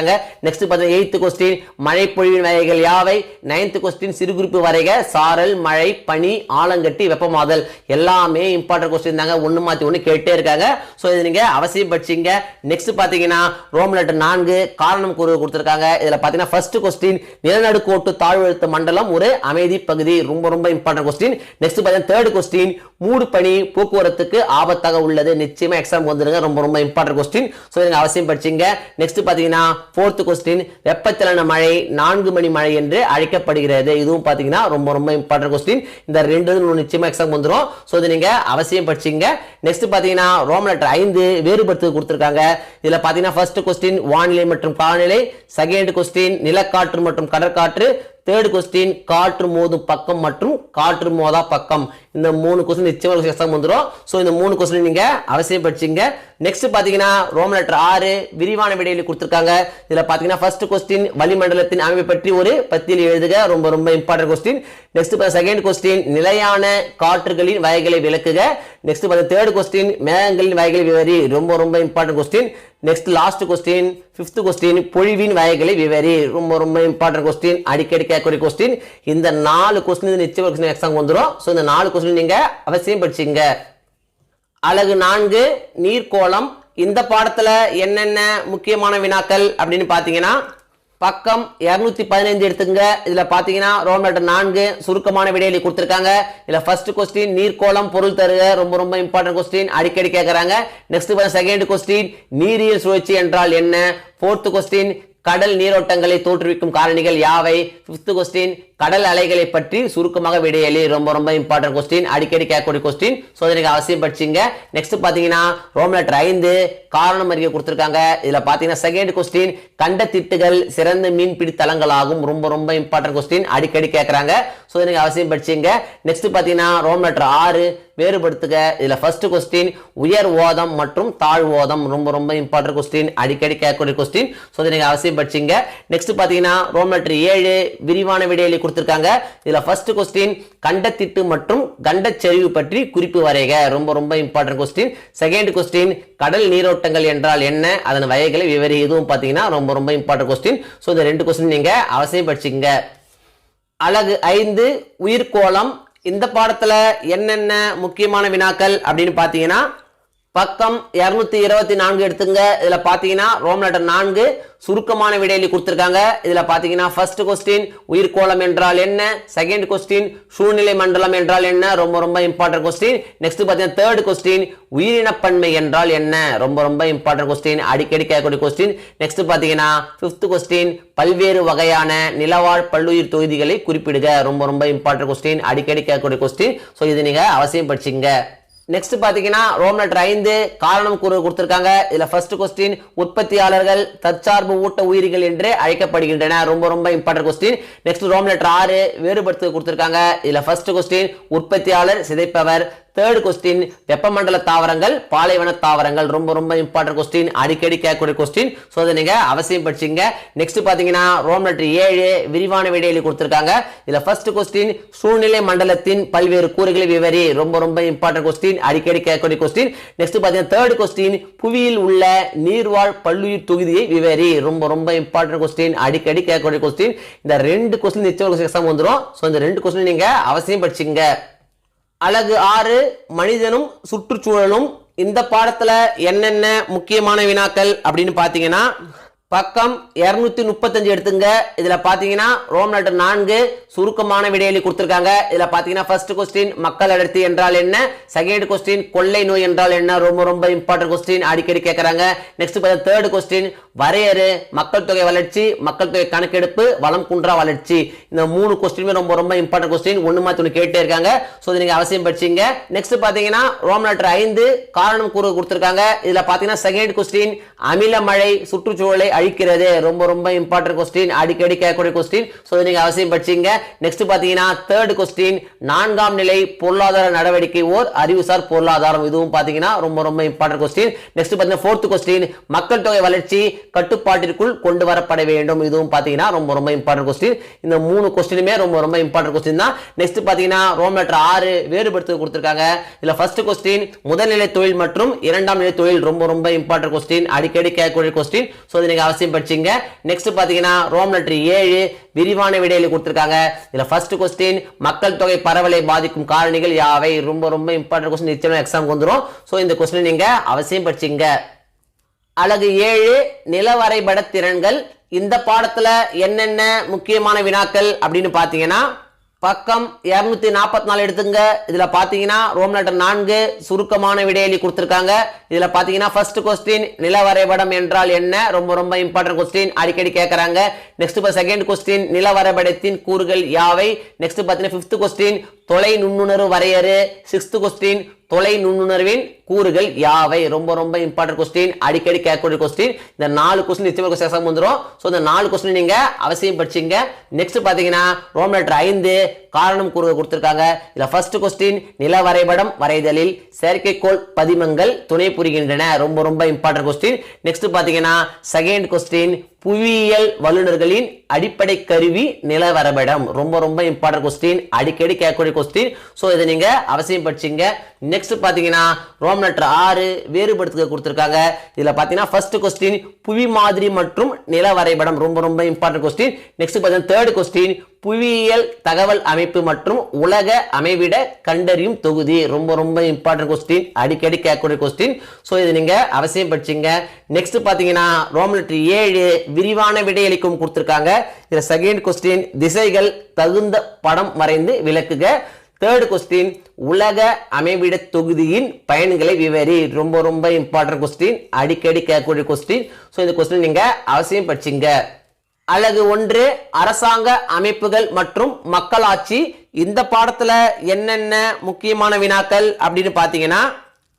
நெக்ஸ்ட் பாத்தீங்கன்னா எய்த் क्वेश्चन மழை பொழிவின் வகைகள் யாவை. நைன்த் क्वेश्चन சிறுகுறிப்பு வரைக சாரல் மழை பனி ஆலங்கட்டி வெப்பமாதல். எல்லாமே இம்பார்ட்டன்ட் क्वेश्चन தாங்க, ஒண்ணு மாத்தி ஒண்ணு கேட்டே இருக்காங்க. சோ இது நீங்க அவசியம் படிச்சீங்க. நெக்ஸ்ட் பாத்தீங்கன்னா ரோமன் லெட்டர் 4 காரணம் கூறுக கொடுத்திருக்காங்க. இதுல பாத்தீங்கன்னா ஃபர்ஸ்ட் क्वेश्चन நிலநடுக்கோட்டு தாழ்வழுத்த மண்டலம் ஒரு அமைதி பகுதி. ரொம்ப ரொம்ப இம்பார்ட்டன்ட் क्वेश्चन. நெக்ஸ்ட் பாத்தீங்கன்னா தேர்ட் क्वेश्चन மூடு பனி போக்குவரத்துக்கு ஆபத்தாக உள்ளது. நிச்சயமா எக்ஸாம் வந்துருங்க. ரொம்ப ரொம்ப இம்பார்ட்டன்ட் क्वेश्चन. சோ நீங்க அவசியம் படிச்சீங்க. நெக்ஸ்ட் பாத்தீங்கன்னா ஃபோர்த் क्वेश्चन வெப்பச்சலன மழை 4 மணி மழை என்று அழைக்கப்படுகிறது. இதுவும் பாத்தீங்கன்னா ரொம்ப ரொம்ப இம்பார்ட்டன்ட் क्वेश्चन. இந்த ரெண்டு நிச்சயமா எக்ஸாம் வந்துரும். சோ இது நீங்க அவசியம் படிச்சீங்க. நெக்ஸ்ட் பாத்தீங்கன்னா ரோமன் லெட்டர் 5 வேறுபடுத்து கொடுத்திருக்காங்க. இதுல பாத்தீங்கன்னா ஃபர்ஸ்ட் क्वेश्चन வானிலை மற்றும் காலநிலை. செகண்ட் क्वेश्चन நிலக்காற்று மற்றும் கடற்காற்று. தேர்ட் क्वेश्चन காற்று மோதும் பக்கம் மற்றும் காற்று மோதா பக்கம். இந்த மூணு क्वेश्चन நிச்சயமா எக்ஸாம் வந்துரும். சோ இந்த மூணு क्वेश्चन நீங்க அவசியம் படிச்சீங்க. நெக்ஸ்ட் பாத்தீங்கன்னா ரோமன் லெட்டர் 6 விரிவான விடையில கொடுத்திருக்காங்க. இதுல பாத்தீங்கன்னா ஃபர்ஸ்ட் क्वेश्चन வளிமண்டலத்தின் அமைப்பை பற்றி ஒரு பத்தியில் எழுதுக. ரொம்ப ரொம்ப important question. Next second question நிலையான காற்றுகளின் வகைகளை விளக்குக. நெக்ஸ்ட் தேர்ட் क्वेश्चन மேகங்களின் வகைகளை விவரி. ரொம்ப ரொம்ப important question. Next last question fifth question பொழிவின் வகைகளை விவரி. ரொம்ப ரொம்ப இம்பார்ட்டன்ட் கொஸ்டின், அடிக்கடி கேட்கக்கூடிய கொஸ்டின். இந்த 4 கொஸ்டின் நிச்சயம் எக்ஸாம் வந்துடும். ஸோ இந்த 4 கொஸ்டின் நீங்க அவசியம் படிச்சுங்க. அலகு 4 நீர்க்கோளம். இந்த பாடத்துல என்னென்ன முக்கியமான வினாக்கள் அப்படின்னு பாத்தீங்கன்னா, பக்கம் 215 எடுத்துங்க. இதுல பாத்தீங்கன்னா ரோமன் லெட்டர் 4 சுருக்கமான விடையளி கொடுத்திருக்காங்க. இதுல ஃபர்ஸ்ட் கொஸ்டின் நீர்க்கோளம் பொருள் தருக, ரொம்ப ரொம்ப இம்பார்ட்டன்ட் கொஸ்டின், அடிக்கடி கேட்கறாங்க. நெக்ஸ்ட் செகண்ட் கொஸ்டின் நீரியல் சுழற்சி என்றால் என்ன. ஃபோர்த் கொஸ்டின் கடல் நீரோட்டங்களை தோற்றுவிக்கும் காரணிகள் யாவை. ஃபிஃப்த் கொஸ்டின் கடல் அலைகளை பற்றி சுருக்கமாக விடையளி, ரொம்ப ரொம்ப இம்பார்ட்டன்ட் கொஸ்டின், அடிக்கடி கேட்கக்கூடிய கொஸ்டின். ஸோ நீங்க அவசியம் படிச்சிங்க. நெக்ஸ்ட் பாத்தீங்கன்னா ரோமன் லெட்டர் 5 காரணம் அறிக்கை கொடுத்திருக்காங்க. இதுல பாத்தீங்கன்னா செகண்ட் கொஸ்டின் கண்ட திட்டுகள் சிறந்த மீன்பிடி தலங்களாகும், ரொம்ப ரொம்ப இம்பார்ட்டன்ட் கொஸ்டின், அடிக்கடி கேட்கறாங்க. ஸோ நீங்க அவசியம் படிச்சிங்க. நெக்ஸ்ட் பாத்தீங்கன்னா ரோமன் லெட்டர் 6 வேறுபடுத்துக. இதுல ஃபர்ஸ்ட் கொஸ்டின் உயர் ஓதம் மற்றும் தாழ் ஓதம், ரொம்ப ரொம்ப இம்பார்ட்டன்ட் கொஸ்டின், அடிக்கடி கேட்கக்கூடிய கொஸ்டின். ஸோ நீங்க அவசியம் படிச்சிங்க. நெக்ஸ்ட் பாத்தீங்கன்னா ரோமன் லெட்டர் 7 விரிவான விடையளி கொடுத்திருக்காங்க. இதுல ஃபர்ஸ்ட் கொஸ்டின் கண்டத்திட்டு மற்றும் கண்டச்சரிவு பற்றி குறிப்பு வரைக, ரொம்ப ரொம்ப இம்பார்ட்டன்ட் கொஸ்டின். செகண்ட் கொஸ்டின் கடல் நீரோட்டங்கள் என்றால் என்ன, அதன் வகைகளை விவரி. இதுவும் பாத்தீங்கன்னா ரொம்ப ரொம்ப இம்பார்ட்டன்ட் கொஸ்டின். ஸோ இந்த 2 கொஸ்டின் நீங்க அவசியம் படிச்சிங்க. அலகு 5 உயிர்கோளம். இந்த பாடத்துல என்னென்ன முக்கியமான வினாக்கள் அப்படின்னு பாத்தீங்கன்னா, பக்கம் 224 எடுத்துங்க. இதுல பாத்தீங்கன்னா ரோமன் லெட்டர் 4 சுருக்கமான விடையளி கொடுத்திருக்காங்க. இதுல பாத்தீங்கன்னா ஃபர்ஸ்ட் கொஸ்டின் உயிர்கோளம் என்றால் என்ன. செகண்ட் கொஸ்டின் சூழ்நிலை மண்டலம் என்றால் என்ன, ரொம்ப ரொம்ப இம்பார்ட்டன்ட் கொஸ்டின். நெக்ஸ்ட் பாத்தீங்கன்னா தேர்ட் கொஸ்டின் உயிரினப்பன்மை என்றால் என்ன, ரொம்ப ரொம்ப இம்பார்ட்டன்ட் கொஸ்டின், அடிக்கடி கேட்கக்கூடிய கொஸ்டின். நெக்ஸ்ட் பாத்தீங்கன்னா ஃபிஃப்த் கொஸ்டின் பல்வேறு வகையான நிலவாழ் பல்லுயிர் தொகுதிகளை குறிப்பிடுக, ரொம்ப ரொம்ப இம்பார்ட்டன்ட் கொஸ்டின், அடிக்கடி கேட்கக்கூடிய கொஸ்டின். ஸோ இது நீங்க அவசியம் படிச்சிங்க. நெக்ஸ்ட் பாத்தீங்கன்னா ரோமன் லெட்டர் 5 காரணம் கூறு கொடுத்திருக்காங்க. இதுல ஃபர்ஸ்ட் கொஸ்டின் உற்பத்தியாளர்கள் தற்சார்பு ஊட்ட உயிரிகள் என்று அழைக்கப்படுகின்றன, ரொம்ப ரொம்ப important question. Next Roman letter 6 வேறுபடுத்து கொடுத்திருக்காங்க. இதுல ஃபர்ஸ்ட் கொஸ்டின் உற்பத்தியாளர் சிதைப்பவர். தேர்ட் கொஸ்டின் வெப்பமண்டல தாவரங்கள் பாலைவன தாவரங்கள், ரொம்ப ரொம்ப இம்பார்ட்டன்ட் கொஸ்டின், அடிக்கடி கேட்கக்கூடிய கொஸ்டின். ஸோ அதை நீங்க அவசியம் படிச்சிங்க. நெக்ஸ்ட் பாத்தீங்கன்னா ரோமன் லெட்டர் 7 விரிவான விடையளி கொடுத்திருக்காங்க. இதுல ஃபர்ஸ்ட் கொஸ்டின் சூழ்நிலை மண்டலத்தின் பல்வேறு கூறுகளை விவரி, ரொம்ப ரொம்ப இம்பார்ட்டன்ட் கொஸ்டின், அடிக்கடி கேட்கக்கூடிய கொஸ்டின். நெக்ஸ்ட் பாத்தீங்கன்னா தேர்ட் கொஸ்டின் புவியில் உள்ள நீர்வாழ் பல்லுயிர் தொகுதியை விவரி, ரொம்ப ரொம்ப இம்பார்ட்டன்ட் கொஸ்டின், அடிக்கடி கேட்கக்கூடிய கொஸ்டின். இந்த 2 கொஸ்டின் நிச்சயம் எக்ஸாம் வந்துடும். ஸோ இந்த 2 கொஸ்டின் நீங்க அவசியம் படிச்சிங்க. அலகு 6 மனிதனும் சுற்றுச்சூழலும். இந்த பாடத்துல என்னென்ன முக்கியமான வினாக்கள் அப்படின்னு பாத்தீங்கன்னா, பக்கம் 235 எடுத்துங்க. இதுல பாத்தீங்கன்னா ரோமன் லெட்டர் 4 சுருக்கமான விடையளி கொடுத்திருக்காங்க. இதுல பாத்தீங்கன்னா ஃபர்ஸ்ட் கொஸ்டின் மக்கள் அடர்த்தி என்றால் என்ன. செகண்ட் கொஸ்டின் கொள்ளை நோய் என்றால் என்ன, ரொம்ப ரொம்ப இம்பார்ட்டன்ட் கொஸ்டின், அடிக்கடி கேட்கறாங்க. நெக்ஸ்ட் தேர்ட் கொஸ்டின் வரையறு மக்கள் தொகை வளர்ச்சி, மக்கள் தொகை கணக்கெடுப்பு, வளம் குன்றா வளர்ச்சி. இந்த 3 கொஸ்டினுமே ரொம்ப ரொம்ப இம்பார்ட்டன்ட் கொஸ்டின், ஒன்னு மாத்தி ஒன்னு கேட்டே இருக்காங்க. சோ நீங்க அவசியம் படிச்சீங்க. நெக்ஸ்ட் பாத்தீங்கன்னா ரோமன் லெட்டர் 5 காரணம் கூறு கொடுத்திருக்காங்க. இதுல பாத்தீங்கன்னா செகண்ட் கொஸ்டின் அமில மழை சுற்றுச்சூழலை அழிக்கிறது, ரொம்ப ரொம்ப இம்பார்ட்டன்ட் கொஸ்டின், அடிக்கடி கேட்கக்கூடிய கொஸ்டின். சோ நீங்க அவசியம் படிச்சீங்க. நெக்ஸ்ட் பாத்தீங்கன்னா தேர்ட் கொஸ்டின் 4ஆம் நிலை பொருளாதார நடவடிக்கை ஓர் அறிவுசார் பொருளாதாரம், இதுவும் பாத்தீங்கன்னா ரொம்ப ரொம்ப இம்பார்ட்டன்ட் கொஸ்டின். நெக்ஸ்ட் பாத்தீங்கன்னா ஃபோர்த் கொஸ்டின் மக்கள் தொகை வளர்ச்சி கட்டுப்பாட்டிற்குள் கொண்டு வரப்பட வேண்டும், இதுவும் பாத்தீங்கன்னா ரொம்ப ரொம்ப இம்பார்ட்டன்ட் கொஸ்டின். இந்த 3 கொஸ்டினுமே ரொம்ப ரொம்ப இம்பார்ட்டன்ட் கொஸ்டின் தான். நெக்ஸ்ட் பாத்தீங்கன்னா ரோமன் லெட்டர் 6 வேறுபடுத்து கொடுத்திருக்காங்க. இதுல ஃபர்ஸ்ட் கொஸ்டின் முதல்நிலை தொழில் மற்றும் 2ஆம் நிலை தொழில், ரொம்ப ரொம்ப இம்பார்ட்டன்ட் கொஸ்டின், அடிக்கடி கேட்கக்கூடிய கொஸ்டின். சோ நீங்க அவசியம் படிச்சீங்க. நெக்ஸ்ட் பாத்தீங்கன்னா ரோமன் லெட்டர் 7 விரிவான விடையளி கொடுத்திருக்காங்க. இதுல ஃபர்ஸ்ட் கொஸ்டின் மக்கள் தொகை பரவலை பாதிக்கும் காரணிகள் யாவை, ரொம்ப ரொம்ப இம்பார்ட்டன்ட் கொஸ்டின், நிச்சயமா எக்ஸாம் வந்துரும். சோ இந்த கொஸ்டின் நீங்க அவசியம் படிச்சீங்க. அலகு 7 நில வரைபட திறன்கள். இந்த பாடத்துல என்னென்ன முக்கியமான வினாக்கள் அப்படின்னு பாத்தீங்கன்னா, பக்கம் 244 எடுத்துங்க. இதுல பாத்தீங்கன்னா ரோமன் லெட்டர் 4 சுருக்கமான விடையளி கொடுத்திருக்காங்க. இதுல பாத்தீங்கன்னா ஃபர்ஸ்ட் கொஸ்டின் நில வரைபடம் என்றால் என்ன, ரொம்ப ரொம்ப இம்பார்ட்டன்ட் கொஸ்டின், அடிக்கடி கேட்கறாங்க. நெக்ஸ்ட் செகண்ட் கொஸ்டின் நில வரைபடத்தின் கூறுகள் யாவை. நெக்ஸ்ட் பாத்தீங்கன்னா ஃபிஃப்த் கொஸ்டின் தொலை நுண்ணுணர்வு வரையறு. சிக்ஸ்த் கொஸ்டின் தொலை நுண்ணுணர்வின் கூறுகள் யாவை, ரொம்ப ரொம்ப இம்பார்ட்டன்ட் கொஸ்டின், அடிக்கடி கேட்கக்கூடிய கொஸ்டின். இந்த 4 கொஸ்டின் நிச்சயமா எக்ஸாம் வந்துரும். சோ இந்த 4 கொஸ்டின் நீங்க அவசியம் படிச்சீங்க. நெக்ஸ்ட் பாத்தீங்கன்னா ரோமன் லெட்டர் 5 காரணம் கூறு கொடுத்திருக்காங்க. இதுல ஃபர்ஸ்ட் கொஸ்டின் நில வரைபடம் வரைதலில் செயற்கைக்கோள் பதிமங்கள் துணை புரிகின்றன, ரொம்ப ரொம்ப இம்பார்ட்டன்ட் கொஸ்டின். நெக்ஸ்ட் பாத்தீங்கன்னா செகண்ட் கொஸ்டின் புவியியல் வல்லுநர்களின் அடிப்படை கருவி நில வரைபடம், ரொம்ப ரொம்ப இம்பார்ட்டன்ட் கொஸ்டின், அடிக்கடி கேட்கக்கூடிய கொஸ்டின். சோ இதை நீங்க அவசியம் படிச்சீங்க. நெக்ஸ்ட் பாத்தீங்கன்னா ரோமன் ரோம் லெட்டர் 6 வேறுபடுத்துக கொடுத்திருக்காங்க. இதுல பாத்தீங்கன்னா ஃபர்ஸ்ட் கொஸ்டின் புவி மாதிரி மற்றும் நில வரைபடம், ரொம்ப ரொம்ப இம்பார்ட்டன்ட் கொஸ்டின். நெக்ஸ்ட் பாத்தீங்கன்னா தேர்ட் கொஸ்டின் புவியியல் தகவல் அமைப்பு மற்றும் உலக அமைவிட கண்டறியும் தொகுதி, ரொம்ப ரொம்ப இம்பார்ட்டன்ட் கொஸ்டின், அடிக்கடி கேட்கக்கூடிய கொஸ்டின். ஸோ இது நீங்க அவசியம் படிச்சீங்க. நெக்ஸ்ட் பாத்தீங்கன்னா ரோம் லெட்டர் 7 விரிவான விடையளிக்கும் கொடுத்திருக்காங்க. இதுல செகண்ட் கொஸ்டின் திசைகள் தகுந்த படம் வரைந்து விளக்குக. தேர்ட் கொஸ்டின் உலக அமைவிட தொகுதியின் பயன்களை விவரி, ரொம்ப ரொம்ப இம்பார்ட்டன்ட் கொஸ்டின், அடிக்கடி கேட்கக்கூடிய கொஸ்டின். ஸோ இந்த கொஸ்டின் நீங்க அவசியம் படிச்சீங்க. அலகு 1 அரசாங்க அமைப்புகள் மற்றும் மக்களாட்சி. இந்த பாடத்துல என்னென்ன முக்கியமான வினாக்கள் அப்படின்னு பாத்தீங்கன்னா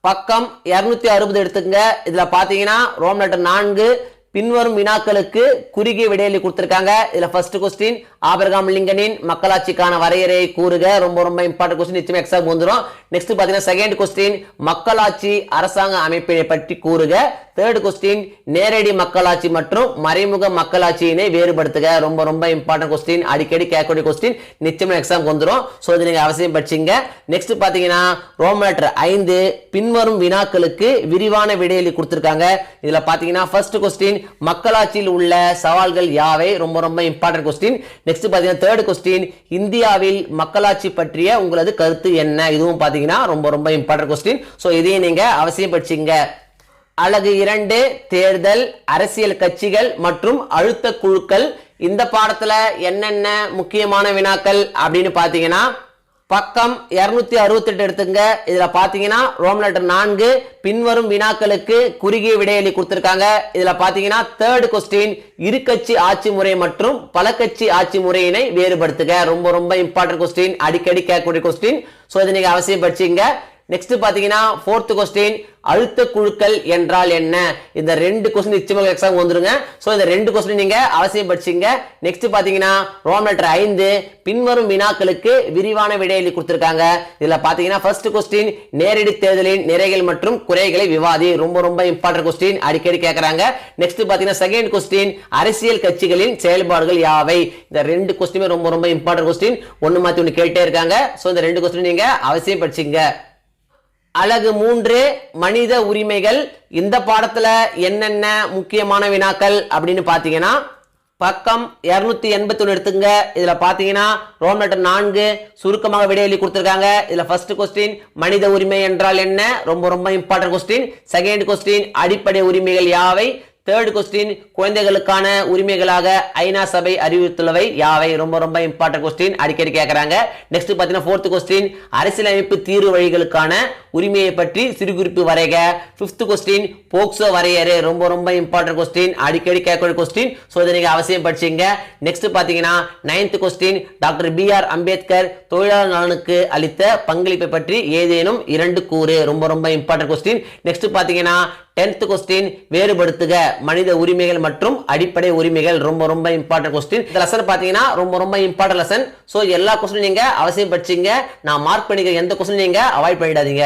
பக்கம் 260 எடுத்துங்க. இதுல பாத்தீங்கன்னா ரோம் லெட்டர் 4 பின்வரும் வினாக்களுக்கு குறுகிய விடையளி கொடுத்திருக்காங்க. இதுல ஃபர்ஸ்ட் கொஸ்டின் ஆபிரகாம் லிங்கனின் மக்களாட்சிக்கான வரையறையை கூறுக, ரொம்ப ரொம்ப இம்பார்ட்டன்ட் கொஸ்டின், நிச்சயமா எக்ஸாம் வந்துரும். நெக்ஸ்ட் பாத்தீங்கன்னா செகண்ட் கொஸ்டின் மக்களாட்சி அரசாங்க அமைப்பினை பற்றி கூறுக. தேர்ட் கொஸ்டின் நேரடி மக்களாட்சி மற்றும் மறைமுக மக்களாட்சியினை வேறுபடுத்துக, ரொம்ப ரொம்ப இம்பார்ட்டன்ட் கொஸ்டின், அடிக்கடி கேட்கக்கூடிய கொஸ்டின், நிச்சயமா எக்ஸாம் வந்துரும். சோ இது நீங்க அவசியம் படிச்சீங்க. நெக்ஸ்ட் பாத்தீங்கன்னா ரோம் லெட்டர் 5 பின்வரும் வினாக்களுக்கு விரிவான விடையளி கொடுத்திருக்காங்க. இதுல பாத்தீங்கன்னா ஃபர்ஸ்ட் கொஸ்டின் மக்களாட்சியில் உள்ள சவால்கள் யாவை, ரொம்ப ரொம்ப இம்பார்ட்டன்ட் கொஸ்டின். நெக்ஸ்ட் பாத்தீங்கன்னா தேர்ட் கொஸ்டின் இந்தியாவில் மக்களாட்சி பற்றிய உங்களது கருத்து என்ன, இதுவும் பாத்தீங்கன்னா ரொம்ப ரொம்ப இம்பார்ட்டன்ட் கொஸ்டின். சோ இதையும் நீங்க அவசியம் படிச்சீங்க. அலகு 2 தேர்தல், அரசியல் கட்சிகள் மற்றும் அழுத்த குழுக்கள். இந்த பாடத்துல என்னென்ன முக்கியமான வினாக்கள் அப்படின்னு பாத்தீங்கன்னா பக்கம் 268 எடுத்துங்க. இதுல பாத்தீங்கன்னா ரோம் லெட்டர் 4 பின்வரும் வினாக்களுக்கு குறுகிய விடையளி கொடுத்திருக்காங்க. இதுல பாத்தீங்கன்னா தேர்ட் கொஸ்டின் இரு கட்சி ஆட்சி முறை மற்றும் பல கட்சி ஆட்சி முறையினை வேறுபடுத்துக, ரொம்ப ரொம்ப இம்பார்ட்டன்ட் கொஸ்டின், அடிக்கடி கேட்கக்கூடிய கொஸ்டின். சோ இதை நீங்க அவசியம் படிச்சீங்க. நெக்ஸ்ட் பாத்தீங்கன்னா ஃபோர்த் கொஸ்டின் அழுத்த குழுக்கள் என்றால் என்ன, இந்த ரெண்டு கொஸ்டின் நிச்சயமாக எக்ஸாம் வந்துருங்க. சோ இந்த ரெண்டு கொஸ்டின் நீங்க அவசியம் படிச்சீங்க. நெக்ஸ்ட் பாத்தீங்கன்னா ரோம் லெட்டர் 5 பின்வரும் வினாக்களுக்கு விரிவான விடையளி கொடுத்திருக்காங்க. இதுல பாத்தீங்கன்னா ஃபர்ஸ்ட் கொஸ்டின் நேரடி தேர்தலின் நிறைகள் மற்றும் குறைகளை விவாதி, ரொம்ப ரொம்ப இம்பார்ட்டன்ட் கொஸ்டின், அடிக்கடி கேட்கறாங்க. நெக்ஸ்ட் பாத்தீங்கன்னா செகண்ட் கொஸ்டின் அரசியல் கட்சிகளின் செயல்பாடுகள் யாவை, இந்த ரெண்டு கொஸ்டினுமே ரொம்ப ரொம்ப இம்பார்ட்டன்ட் கொஸ்டின், ஒன்னு மாத்தி ஒன்னு கேட்டே இருக்காங்க. சோ இந்த ரெண்டு கொஸ்டின் நீங்க அவசியம் படிச்சீங்க. அலகு 3 மனித உரிமைகள். இந்த பாடத்துல என்னென்ன முக்கியமான வினாக்கள் அப்படின்னு பாத்தீங்கன்னா பக்கம் 281 எடுத்துங்க. இதுல பாத்தீங்கன்னா ரோம் லெட்டர் 4 சுருக்கமாக விடையளி கொடுத்திருக்காங்க. இதுல ஃபர்ஸ்ட் கொஸ்டின் மனித உரிமை என்றால் என்ன, ரொம்ப ரொம்ப இம்பார்ட்டன்ட் கொஸ்டின். செகண்ட் கொஸ்டின் அடிப்படை உரிமைகள் யாவை. தேர்ட் கொஸ்டின் குழந்தைகளுக்கான உரிமைகளாக ஐநா சபை அறிவித்துள்ளவை யாவை, ரொம்ப ரொம்ப இம்பார்ட்டன்ட் கொஸ்டின், அடிக்கடி கேட்கறாங்க. நெக்ஸ்ட் பாத்தீங்கன்னா ஃபோர்த் கொஸ்டின் அரசியலமைப்பு தீர்வு வழிகளுக்கான உரிமையை பற்றி சிறு குறிப்பு வரைக. ஃபிஃப்த் கொஸ்டின் போக்சோ வரையறை, ரொம்ப ரொம்ப இம்பார்ட்டன்ட் கொஸ்டின், அடிக்கடி கேட்கக்கூடிய கொஸ்டின். சோ இதை நீங்க அவசியம் படிச்சீங்க. நெக்ஸ்ட் பாத்தீங்கன்னா ninth question doctor B.R. Ambedkar தொழிலாளர் நலனுக்கு அளித்த பங்களிப்பை பற்றி ஏதேனும் 2 கூறு, ரொம்ப ரொம்ப இம்பார்ட்டன்ட் கொஸ்டின். நெக்ஸ்ட் பாத்தீங்கன்னா 10th கொஸ்டின் வேறுபடுத்துக மனித உரிமைகள் மற்றும் அடிப்படை உரிமைகள், ரொம்ப ரொம்ப இம்பார்ட்டன்ட் கொஸ்டின். இந்த லெசன் பாத்தீங்கன்னா ரொம்ப ரொம்ப இம்பார்ட்டன்ட் லெசன். சோ எல்லா கொஸ்டின் நீங்க அவசியம் படிச்சீங்க. நான் மார்க் பண்ணிக்க எந்த கொஸ்டின் நீங்க அவாய்ட் பண்ணிடாதீங்க.